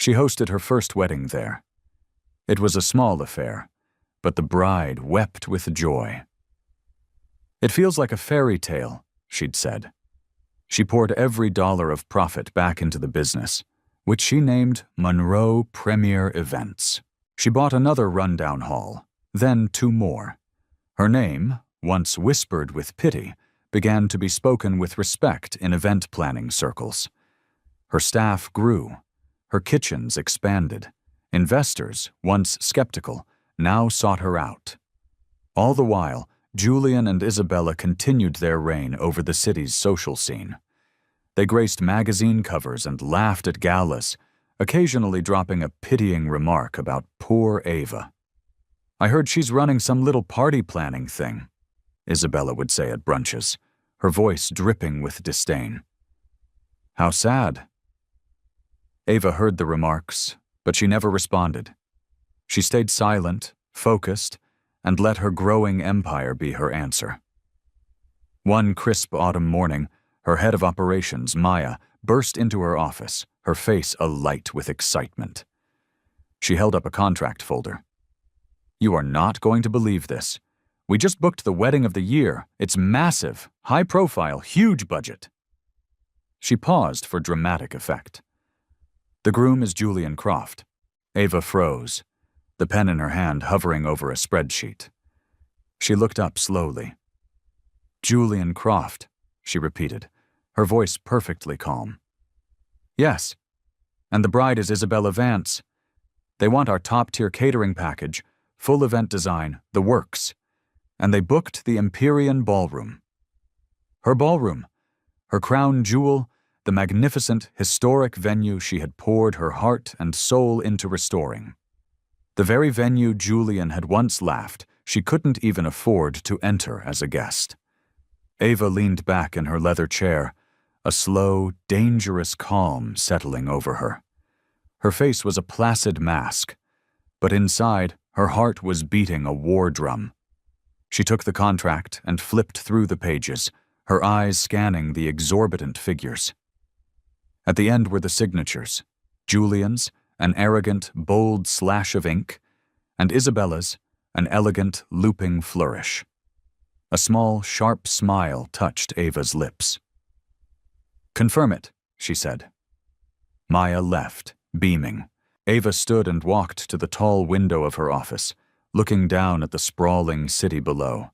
She hosted her first wedding there. It was a small affair, but the bride wept with joy. It feels like a fairy tale, she'd said. She poured every dollar of profit back into the business, which she named Monroe Premier Events. She bought another rundown hall, then 2 more. Her name, once whispered with pity, began to be spoken with respect in event planning circles. Her staff grew. Her kitchens expanded. Investors, once skeptical, now sought her out. All the while, Julian and Isabella continued their reign over the city's social scene. They graced magazine covers and laughed at galas, occasionally dropping a pitying remark about poor Ava. I heard she's running some little party planning thing, Isabella would say at brunches, her voice dripping with disdain. How sad. Ava heard the remarks, but she never responded. She stayed silent, focused, and let her growing empire be her answer. One crisp autumn morning, her head of operations, Maya, burst into her office, her face alight with excitement. She held up a contract folder. You are not going to believe this. We just booked the wedding of the year. It's massive, high profile, huge budget. She paused for dramatic effect. The groom is Julian Croft. Ava froze, the pen in her hand hovering over a spreadsheet. She looked up slowly. Julian Croft, she repeated, her voice perfectly calm. Yes, and the bride is Isabella Vance. They want our top-tier catering package, full event design, the works. And they booked the Empyrean Ballroom. Her ballroom, her crown jewel, the magnificent, historic venue she had poured her heart and soul into restoring. The very venue Julian had once laughed she couldn't even afford to enter as a guest. Ava leaned back in her leather chair, a slow, dangerous calm settling over her. Her face was a placid mask, but inside, her heart was beating a war drum. She took the contract and flipped through the pages, her eyes scanning the exorbitant figures. At the end were the signatures, Julian's, an arrogant, bold slash of ink, and Isabella's, an elegant, looping flourish. A small, sharp smile touched Ava's lips. Confirm it, she said. Maya left, beaming. Ava stood and walked to the tall window of her office, looking down at the sprawling city below.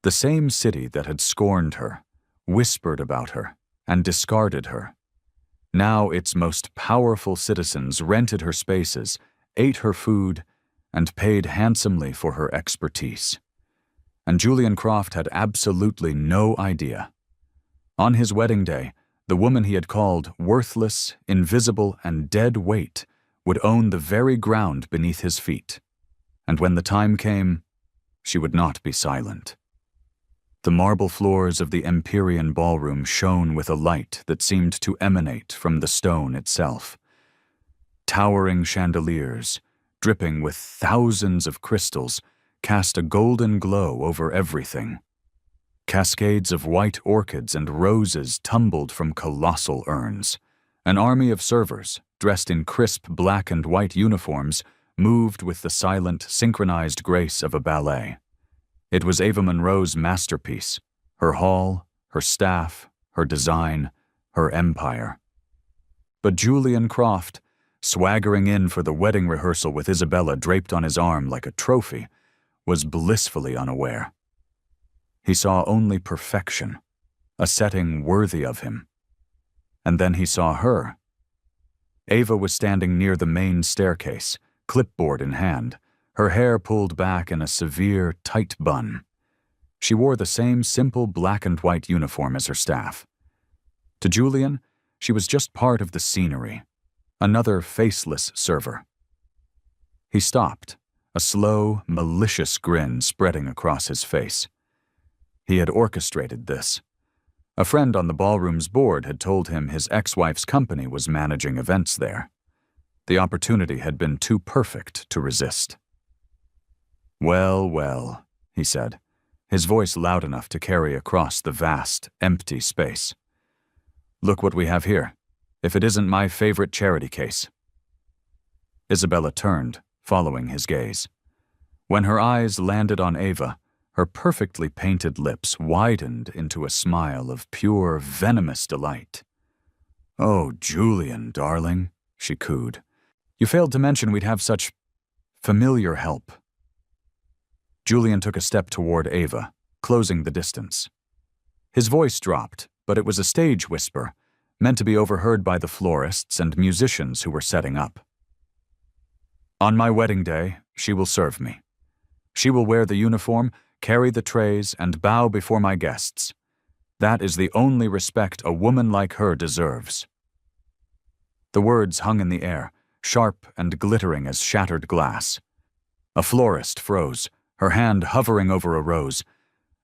The same city that had scorned her, whispered about her, and discarded her. Now its most powerful citizens rented her spaces, ate her food, and paid handsomely for her expertise. And Julian Croft had absolutely no idea. On his wedding day, the woman he had called worthless, invisible, and dead weight would own the very ground beneath his feet. And when the time came, she would not be silent. The marble floors of the Empyrean ballroom shone with a light that seemed to emanate from the stone itself. Towering chandeliers, dripping with thousands of crystals, cast a golden glow over everything. Cascades of white orchids and roses tumbled from colossal urns. An army of servers, dressed in crisp black and white uniforms, moved with the silent, synchronized grace of a ballet. It was Ava Monroe's masterpiece, her hall, her staff, her design, her empire. But Julian Croft, swaggering in for the wedding rehearsal with Isabella draped on his arm like a trophy, was blissfully unaware. He saw only perfection, a setting worthy of him. And then he saw her. Ava was standing near the main staircase, clipboard in hand, her hair pulled back in a severe, tight bun. She wore the same simple black and white uniform as her staff. To Julian, she was just part of the scenery, another faceless server. He stopped, a slow, malicious grin spreading across his face. He had orchestrated this. A friend on the ballroom's board had told him his ex-wife's company was managing events there. The opportunity had been too perfect to resist. "Well, well," he said, his voice loud enough to carry across the vast, empty space. "Look what we have here, if it isn't my favorite charity case." Isabella turned, following his gaze. When her eyes landed on Ava, her perfectly painted lips widened into a smile of pure, venomous delight. "Oh, Julian, darling," she cooed. "You failed to mention we'd have such familiar help." Julian took a step toward Ava, closing the distance. His voice dropped, but it was a stage whisper, meant to be overheard by the florists and musicians who were setting up. "On my wedding day, she will serve me. She will wear the uniform, carry the trays, and bow before my guests. That is the only respect a woman like her deserves." The words hung in the air, sharp and glittering as shattered glass. A florist froze, her hand hovering over a rose.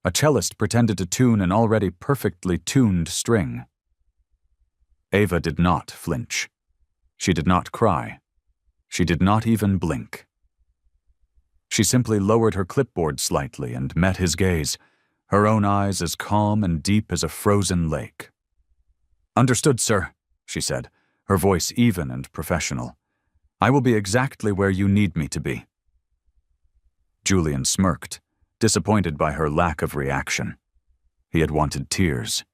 A cellist pretended to tune an already perfectly tuned string. Ava did not flinch. She did not cry. She did not even blink. She simply lowered her clipboard slightly and met his gaze, her own eyes as calm and deep as a frozen lake. "Understood, sir," she said, her voice even and professional. "I will be exactly where you need me to be." Julian smirked, disappointed by her lack of reaction. He had wanted tears.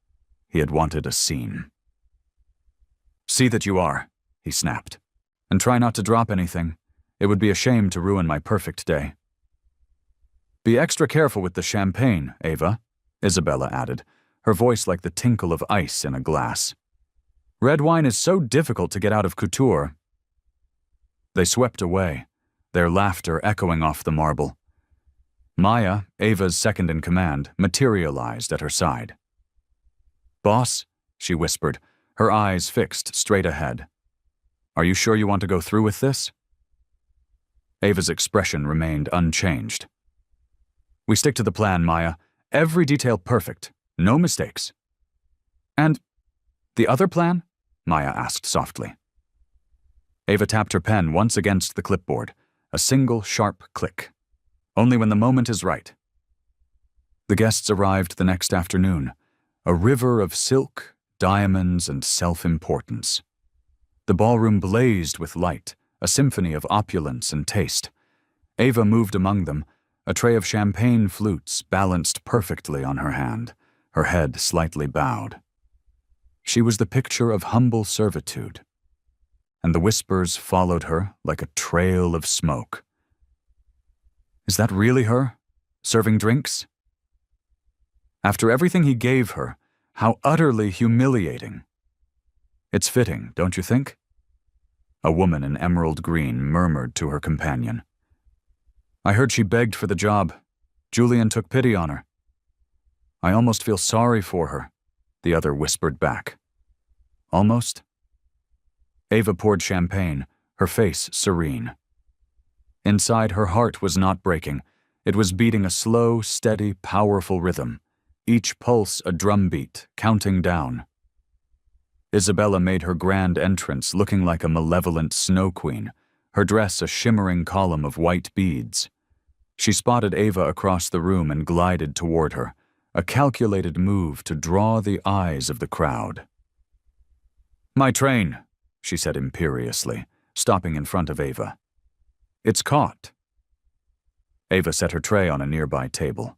He had wanted a scene. "See that you are," he snapped. "And try not to drop anything. It would be a shame to ruin my perfect day." "Be extra careful with the champagne, Ava," Isabella added, her voice like the tinkle of ice in a glass. "Red wine is so difficult to get out of couture." They swept away, their laughter echoing off the marble. Maya, Ava's second-in-command, materialized at her side. "Boss," she whispered, her eyes fixed straight ahead. "Are you sure you want to go through with this?" Ava's expression remained unchanged. "We stick to the plan, Maya. Every detail perfect. No mistakes." "And the other plan?" Maya asked softly. Ava tapped her pen once against the clipboard, a single sharp click. "Only when the moment is right." The guests arrived the next afternoon, a river of silk, diamonds, and self-importance. The ballroom blazed with light, a symphony of opulence and taste. Ava moved among them, a tray of champagne flutes balanced perfectly on her hand, her head slightly bowed. She was the picture of humble servitude, and the whispers followed her like a trail of smoke. "Is that really her? Serving drinks?" After everything he gave her, how utterly humiliating. "It's fitting, don't you think?" A woman in emerald green murmured to her companion. I heard she begged for the job. Julian took pity on her. I almost feel sorry for her, the other whispered back. Almost? Ava poured champagne, her face serene. Inside, her heart was not breaking. It was beating a slow, steady, powerful rhythm, each pulse a drumbeat, counting down. Isabella made her grand entrance looking like a malevolent snow queen, her dress a shimmering column of white beads. She spotted Ava across the room and glided toward her, a calculated move to draw the eyes of the crowd. "My train," she said imperiously, stopping in front of Ava. "It's caught." Ava set her tray on a nearby table.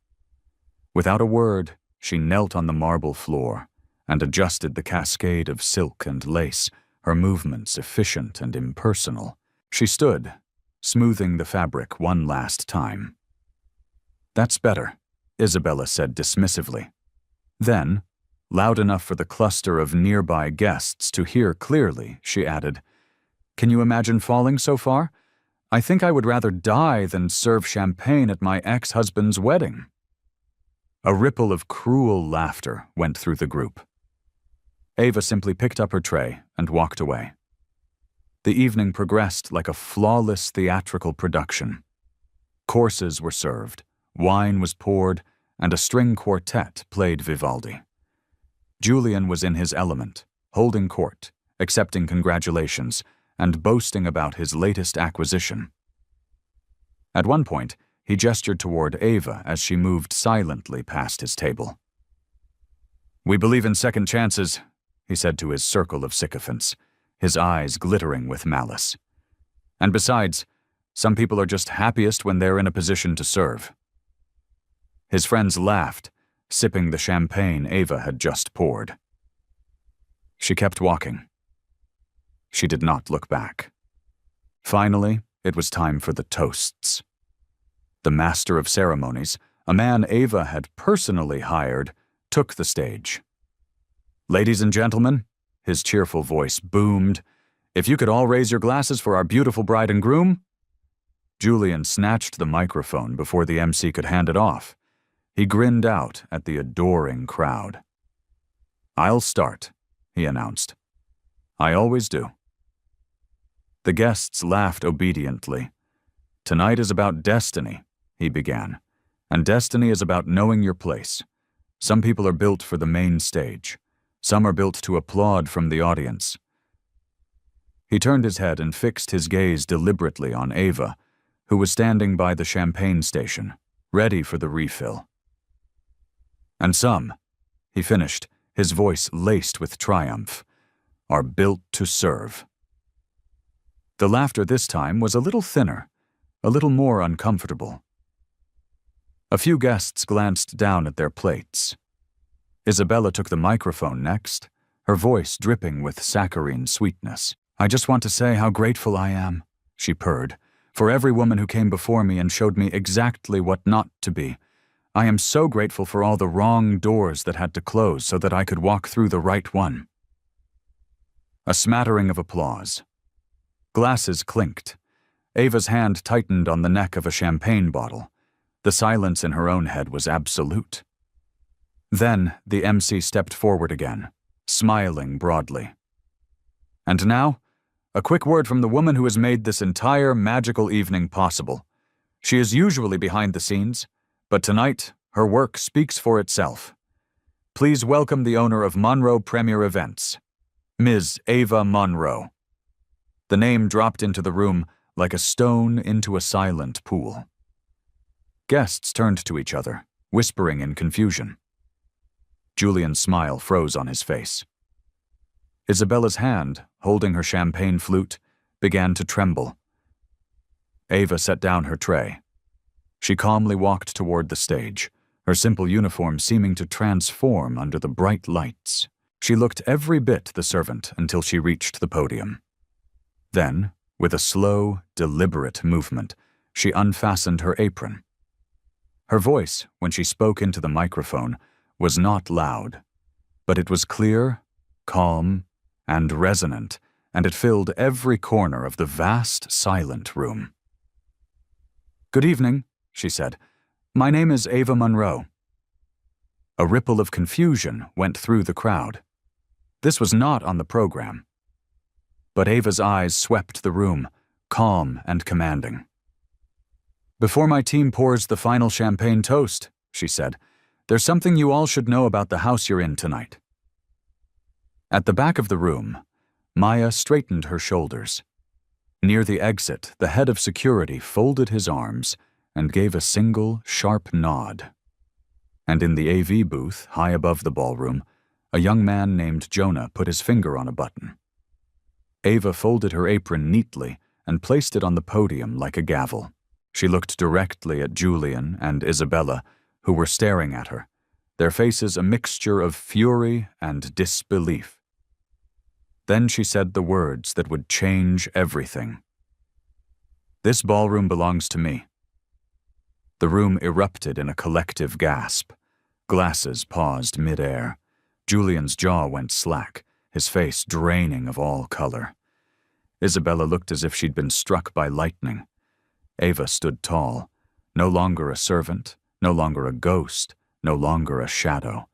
Without a word, she knelt on the marble floor and adjusted the cascade of silk and lace, her movements efficient and impersonal. She stood, smoothing the fabric one last time. "That's better," Isabella said dismissively. Then, loud enough for the cluster of nearby guests to hear clearly, she added, "Can you imagine falling so far? I think I would rather die than serve champagne at my ex-husband's wedding." A ripple of cruel laughter went through the group. Ava simply picked up her tray and walked away. The evening progressed like a flawless theatrical production. Courses were served, wine was poured, and a string quartet played Vivaldi. Julian was in his element, holding court, accepting congratulations, and boasting about his latest acquisition. At one point, he gestured toward Ava as she moved silently past his table. "We believe in second chances," he said to his circle of sycophants, his eyes glittering with malice. "And besides, some people are just happiest when they're in a position to serve." His friends laughed, sipping the champagne Ava had just poured. She kept walking. She did not look back. Finally, it was time for the toasts. The master of ceremonies, a man Ava had personally hired, took the stage. "Ladies and gentlemen," his cheerful voice boomed, "if you could all raise your glasses for our beautiful bride and groom." Julian snatched the microphone before the MC could hand it off. He grinned out at the adoring crowd. "I'll start," he announced. "I always do." The guests laughed obediently. "Tonight is about destiny," he began, "and destiny is about knowing your place. Some people are built for the main stage. Some are built to applaud from the audience." He turned his head and fixed his gaze deliberately on Ava, who was standing by the champagne station, ready for the refill. "And some," he finished, his voice laced with triumph, "are built to serve." The laughter this time was a little thinner, a little more uncomfortable. A few guests glanced down at their plates. Isabella took the microphone next, her voice dripping with saccharine sweetness. "I just want to say how grateful I am," she purred, "for every woman who came before me and showed me exactly what not to be. I am so grateful for all the wrong doors that had to close so that I could walk through the right one." A smattering of applause. Glasses clinked. Ava's hand tightened on the neck of a champagne bottle. The silence in her own head was absolute. Then the MC stepped forward again, smiling broadly. "And now, a quick word from the woman who has made this entire magical evening possible. She is usually behind the scenes, but tonight her work speaks for itself. Please welcome the owner of Monroe Premier Events, Ms. Ava Monroe." The name dropped into the room like a stone into a silent pool. Guests turned to each other, whispering in confusion. Julian's smile froze on his face. Isabella's hand, holding her champagne flute, began to tremble. Ava set down her tray. She calmly walked toward the stage, her simple uniform seeming to transform under the bright lights. She looked every bit the servant until she reached the podium. Then, with a slow, deliberate movement, she unfastened her apron. Her voice, when she spoke into the microphone, was not loud, but it was clear, calm, and resonant, and it filled every corner of the vast, silent room. "Good evening," she said. "My name is Ava Monroe." A ripple of confusion went through the crowd. This was not on the program. But Ava's eyes swept the room, calm and commanding. "Before my team pours the final champagne toast," she said, "there's something you all should know about the house you're in tonight." At the back of the room, Maya straightened her shoulders. Near the exit, the head of security folded his arms and gave a single, sharp nod. And in the AV booth, high above the ballroom, a young man named Jonah put his finger on a button. Ava folded her apron neatly and placed it on the podium like a gavel. She looked directly at Julian and Isabella, who were staring at her, their faces a mixture of fury and disbelief. Then she said the words that would change everything. "This ballroom belongs to me." The room erupted in a collective gasp. Glasses paused mid-air. Julian's jaw went slack, his face draining of all color. Isabella looked as if she'd been struck by lightning. Ava stood tall, no longer a servant, no longer a ghost, no longer a shadow,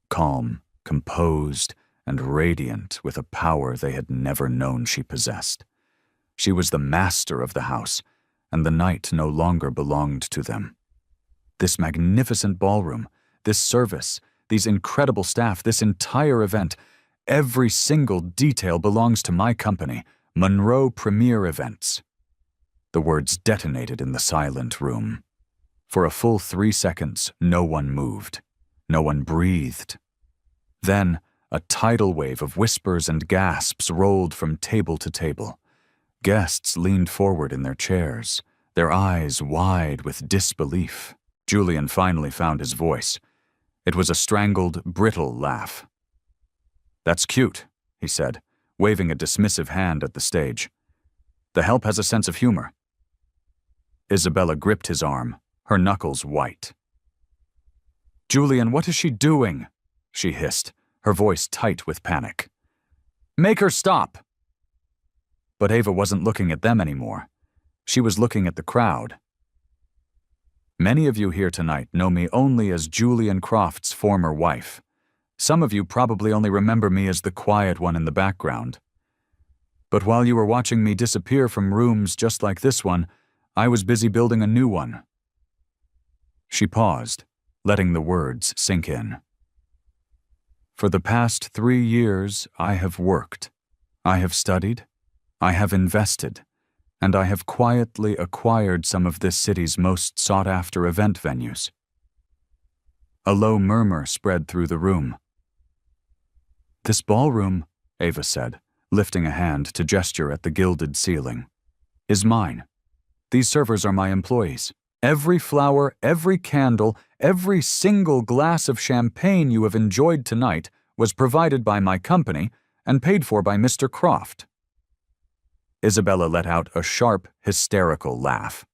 calm, composed, and radiant with a power they had never known she possessed. She was the master of the house, and the night no longer belonged to them. This magnificent ballroom, this service, these incredible staff, this entire event, every single detail belongs to my company, Monroe Premier Events. The words detonated in the silent room. For a full 3 seconds, no one moved. No one breathed. Then, a tidal wave of whispers and gasps rolled from table to table. Guests leaned forward in their chairs, their eyes wide with disbelief. Julian finally found his voice. It was a strangled, brittle laugh. "That's cute," he said, waving a dismissive hand at the stage. "The help has a sense of humor." Isabella gripped his arm, her knuckles white. "Julian, what is she doing?" she hissed, her voice tight with panic. "Make her stop!" But Ava wasn't looking at them anymore. She was looking at the crowd. Many of you here tonight know me only as Julian Croft's former wife. Some of you probably only remember me as the quiet one in the background. But while you were watching me disappear from rooms just like this one, I was busy building a new one. She paused, letting the words sink in. For the past 3 years, I have worked. I have studied. I have invested. And I have quietly acquired some of this city's most sought-after event venues. A low murmur spread through the room. "This ballroom," Ava said, lifting a hand to gesture at the gilded ceiling, "is mine. These servers are my employees. Every flower, every candle, every single glass of champagne you have enjoyed tonight was provided by my company and paid for by Mr. Croft." Isabella let out a sharp, hysterical laugh.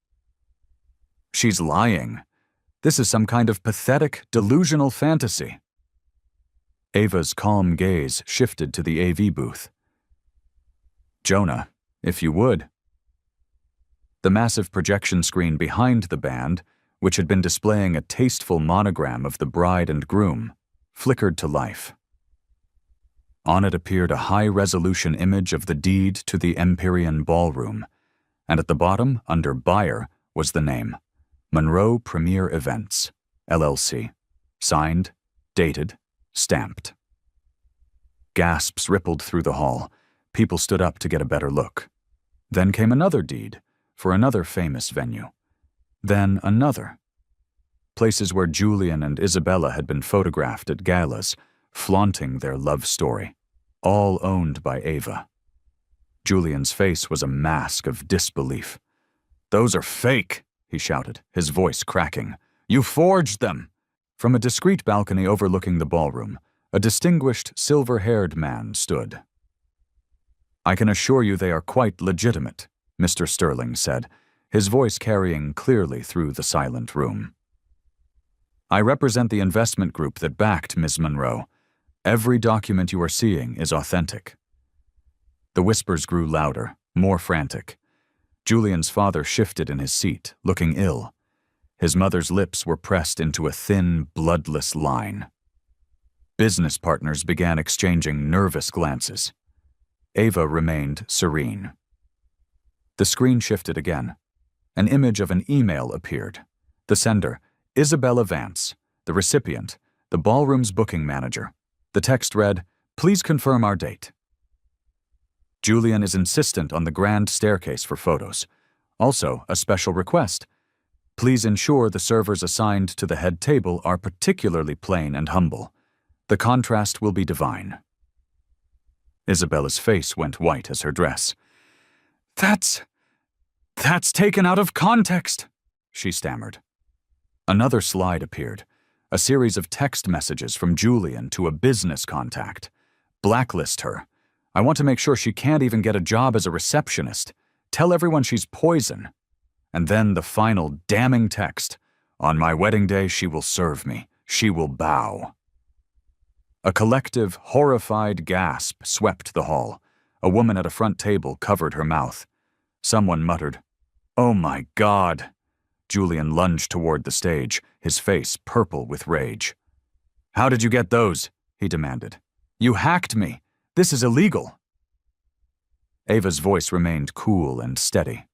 "She's lying. This is some kind of pathetic, delusional fantasy." Ava's calm gaze shifted to the AV booth. "Jonah, if you would." The massive projection screen behind the band, which had been displaying a tasteful monogram of the bride and groom, flickered to life. On it appeared a high-resolution image of the deed to the Empyrean Ballroom, and at the bottom, under buyer, was the name, Monroe Premier Events, LLC, signed, dated, stamped. Gasps rippled through the hall. People stood up to get a better look. Then came another deed, for another famous venue. Then another. Places where Julian and Isabella had been photographed at galas, flaunting their love story, all owned by Ava. Julian's face was a mask of disbelief. "Those are fake," he shouted, his voice cracking. "You forged them!" From a discreet balcony overlooking the ballroom, a distinguished, silver-haired man stood. "I can assure you they are quite legitimate," Mr. Sterling said, his voice carrying clearly through the silent room. "I represent the investment group that backed Ms. Monroe. Every document you are seeing is authentic." The whispers grew louder, more frantic. Julian's father shifted in his seat, looking ill. His mother's lips were pressed into a thin, bloodless line. Business partners began exchanging nervous glances. Ava remained serene. The screen shifted again. An image of an email appeared. The sender, Isabella Vance. The recipient, the ballroom's booking manager. The text read, "Please confirm our date." Julian is insistent on the grand staircase for photos. Also, a special request. Please ensure the servers assigned to the head table are particularly plain and humble. The contrast will be divine. Isabella's face went white as her dress. That's taken out of context," she stammered. Another slide appeared, a series of text messages from Julian to a business contact. "Blacklist her. I want to make sure she can't even get a job as a receptionist. Tell everyone she's poison." And then the final damning text. "On my wedding day, she will serve me. She will bow." A collective, horrified gasp swept the hall. A woman at a front table covered her mouth. Someone muttered, "Oh my God." Julian lunged toward the stage, his face purple with rage. "How did you get those?" he demanded. "You hacked me. This is illegal." Ava's voice remained cool and steady.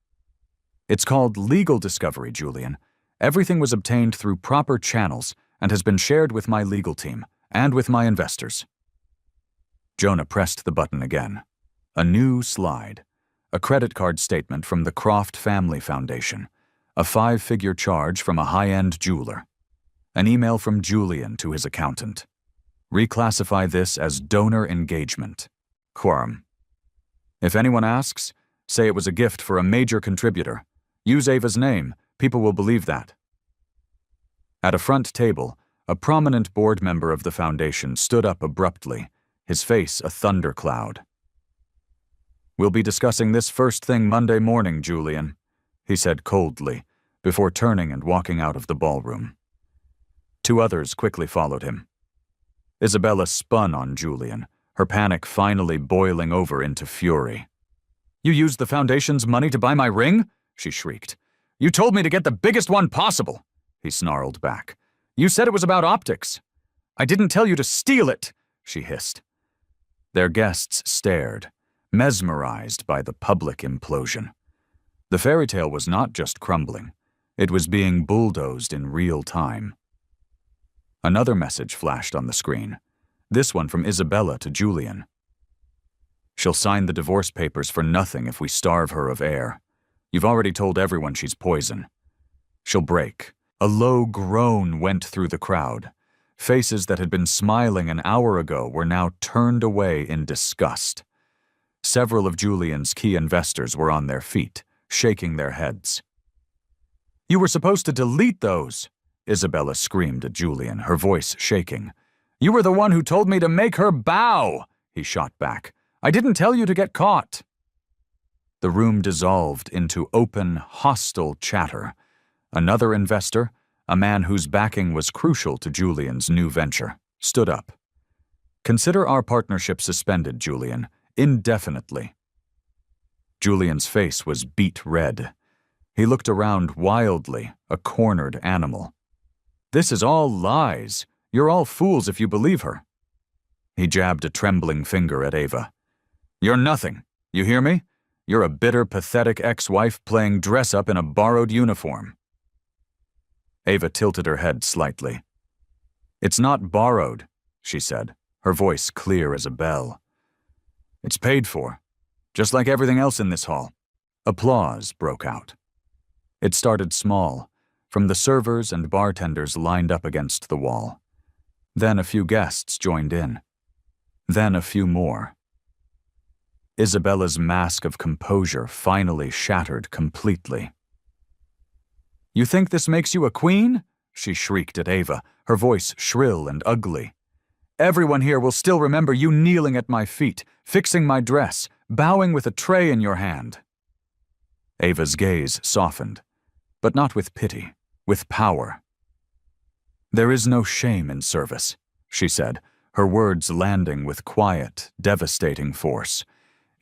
"It's called legal discovery, Julian. Everything was obtained through proper channels and has been shared with my legal team and with my investors." Jonah pressed the button again. A new slide. A credit card statement from the Croft Family Foundation. A 5-figure charge from a high-end jeweler. An email from Julian to his accountant. Reclassify this as donor engagement. Quorum. If anyone asks, say it was a gift for a major contributor. Use Ava's name. People will believe that. At a front table, a prominent board member of the foundation stood up abruptly, his face a thundercloud. "We'll be discussing this first thing Monday morning, Julian," he said coldly, before turning and walking out of the ballroom. 2 others quickly followed him. Isabella spun on Julian, her panic finally boiling over into fury. "You used the foundation's money to buy my ring?" she shrieked. "You told me to get the biggest one possible," he snarled back. "You said it was about optics." "I didn't tell you to steal it," she hissed. Their guests stared, mesmerized by the public implosion. The fairy tale was not just crumbling. It was being bulldozed in real time. Another message flashed on the screen, this one from Isabella to Julian. "She'll sign the divorce papers for nothing if we starve her of air. You've already told everyone she's poison. She'll break." A low groan went through the crowd. Faces that had been smiling an hour ago were now turned away in disgust. Several of Julian's key investors were on their feet, shaking their heads. "You were supposed to delete those," Isabella screamed at Julian, her voice shaking. "You were the one who told me to make her bow," he shot back. "I didn't tell you to get caught." The room dissolved into open, hostile chatter. Another investor, a man whose backing was crucial to Julian's new venture, stood up. "Consider our partnership suspended, Julian, indefinitely." Julian's face was beet red. He looked around wildly, a cornered animal. "This is all lies. You're all fools if you believe her." He jabbed a trembling finger at Ava. "You're nothing. You hear me? You're a bitter, pathetic ex-wife playing dress-up in a borrowed uniform." Ava tilted her head slightly. "It's not borrowed," she said, her voice clear as a bell. "It's paid for, just like everything else in this hall." Applause broke out. It started small, from the servers and bartenders lined up against the wall. Then a few guests joined in. Then a few more. Isabella's mask of composure finally shattered completely. "You think this makes you a queen?" she shrieked at Ava, her voice shrill and ugly. "Everyone here will still remember you kneeling at my feet, fixing my dress, bowing with a tray in your hand." Ava's gaze softened, but not with pity, with power. "There is no shame in service," she said, her words landing with quiet, devastating force.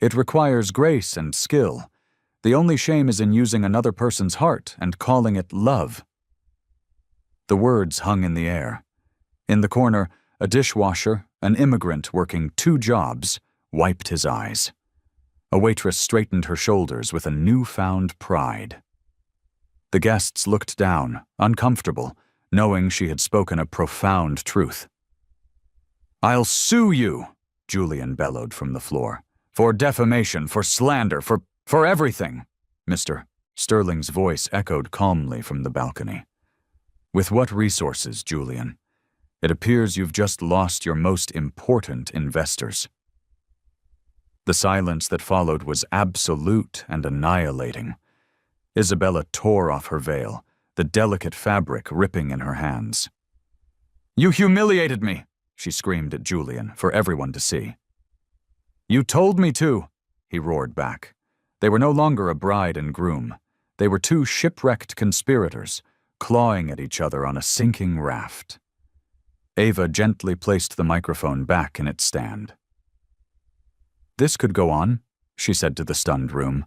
"It requires grace and skill. The only shame is in using another person's heart and calling it love." The words hung in the air. In the corner, a dishwasher, an immigrant working 2 jobs, wiped his eyes. A waitress straightened her shoulders with a newfound pride. The guests looked down, uncomfortable, knowing she had spoken a profound truth. "I'll sue you," Julian bellowed from the floor. "For defamation, for slander, for everything." Mr. Sterling's voice echoed calmly from the balcony. "With what resources, Julian? It appears you've just lost your most important investors." The silence that followed was absolute and annihilating. Isabella tore off her veil, the delicate fabric ripping in her hands. "You humiliated me," she screamed at Julian, for everyone to see. "You told me to," he roared back. They were no longer a bride and groom. They were 2 shipwrecked conspirators, clawing at each other on a sinking raft. Ava gently placed the microphone back in its stand. "This could go on," she said to the stunned room,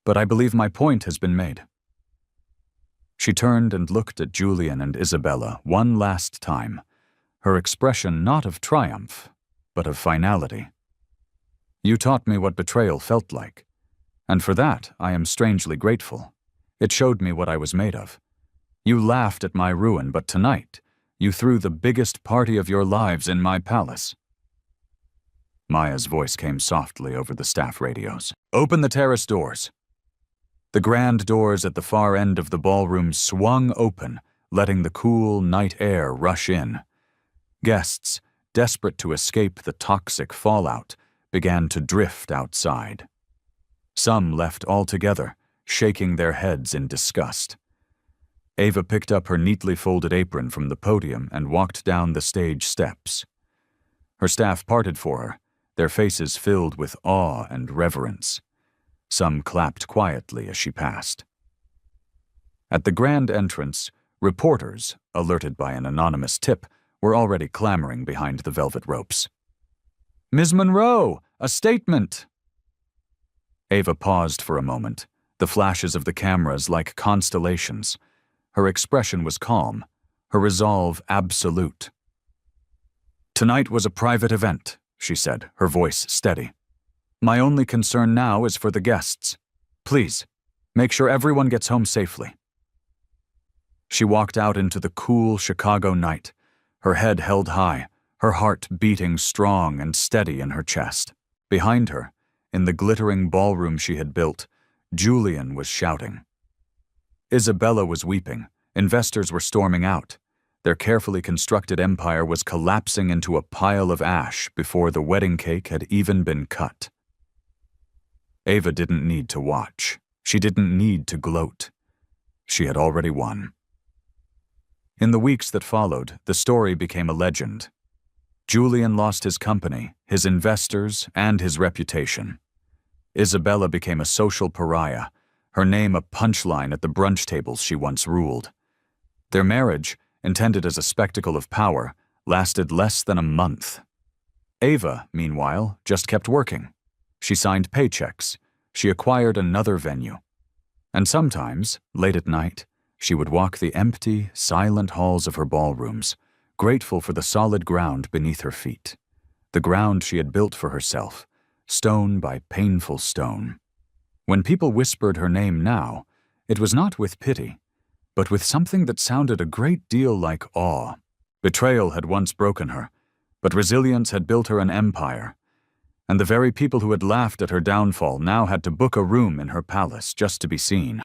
"but I believe my point has been made." She turned and looked at Julian and Isabella one last time, her expression not of triumph, but of finality. "You taught me what betrayal felt like, and for that I am strangely grateful. It showed me what I was made of. You laughed at my ruin, but tonight you threw the biggest party of your lives in my palace." Maya's voice came softly over the staff radios. "Open the terrace doors." The grand doors at the far end of the ballroom swung open, letting the cool night air rush in. Guests, desperate to escape the toxic fallout, began to drift outside. Some left altogether, shaking their heads in disgust. Ava picked up her neatly folded apron from the podium and walked down the stage steps. Her staff parted for her, their faces filled with awe and reverence. Some clapped quietly as she passed. At the grand entrance, reporters, alerted by an anonymous tip, were already clamoring behind the velvet ropes. "Ms. Monroe, a statement!" Ava paused for a moment, the flashes of the cameras like constellations. Her expression was calm, her resolve absolute. "Tonight was a private event," she said, her voice steady. "My only concern now is for the guests. Please, make sure everyone gets home safely." She walked out into the cool Chicago night, her head held high, her heart beating strong and steady in her chest. Behind her, in the glittering ballroom she had built, Julian was shouting. Isabella was weeping. Investors were storming out. Their carefully constructed empire was collapsing into a pile of ash before the wedding cake had even been cut. Ava didn't need to watch. She didn't need to gloat. She had already won. In the weeks that followed, the story became a legend. Julian lost his company, his investors, and his reputation. Isabella became a social pariah, her name a punchline at the brunch tables she once ruled. Their marriage, intended as a spectacle of power, lasted less than a month. Ava, meanwhile, just kept working. She signed paychecks. She acquired another venue. And sometimes, late at night, she would walk the empty, silent halls of her ballrooms, grateful for the solid ground beneath her feet, the ground she had built for herself, stone by painful stone. When people whispered her name now, it was not with pity, but with something that sounded a great deal like awe. Betrayal had once broken her, but resilience had built her an empire, and the very people who had laughed at her downfall now had to book a room in her palace just to be seen.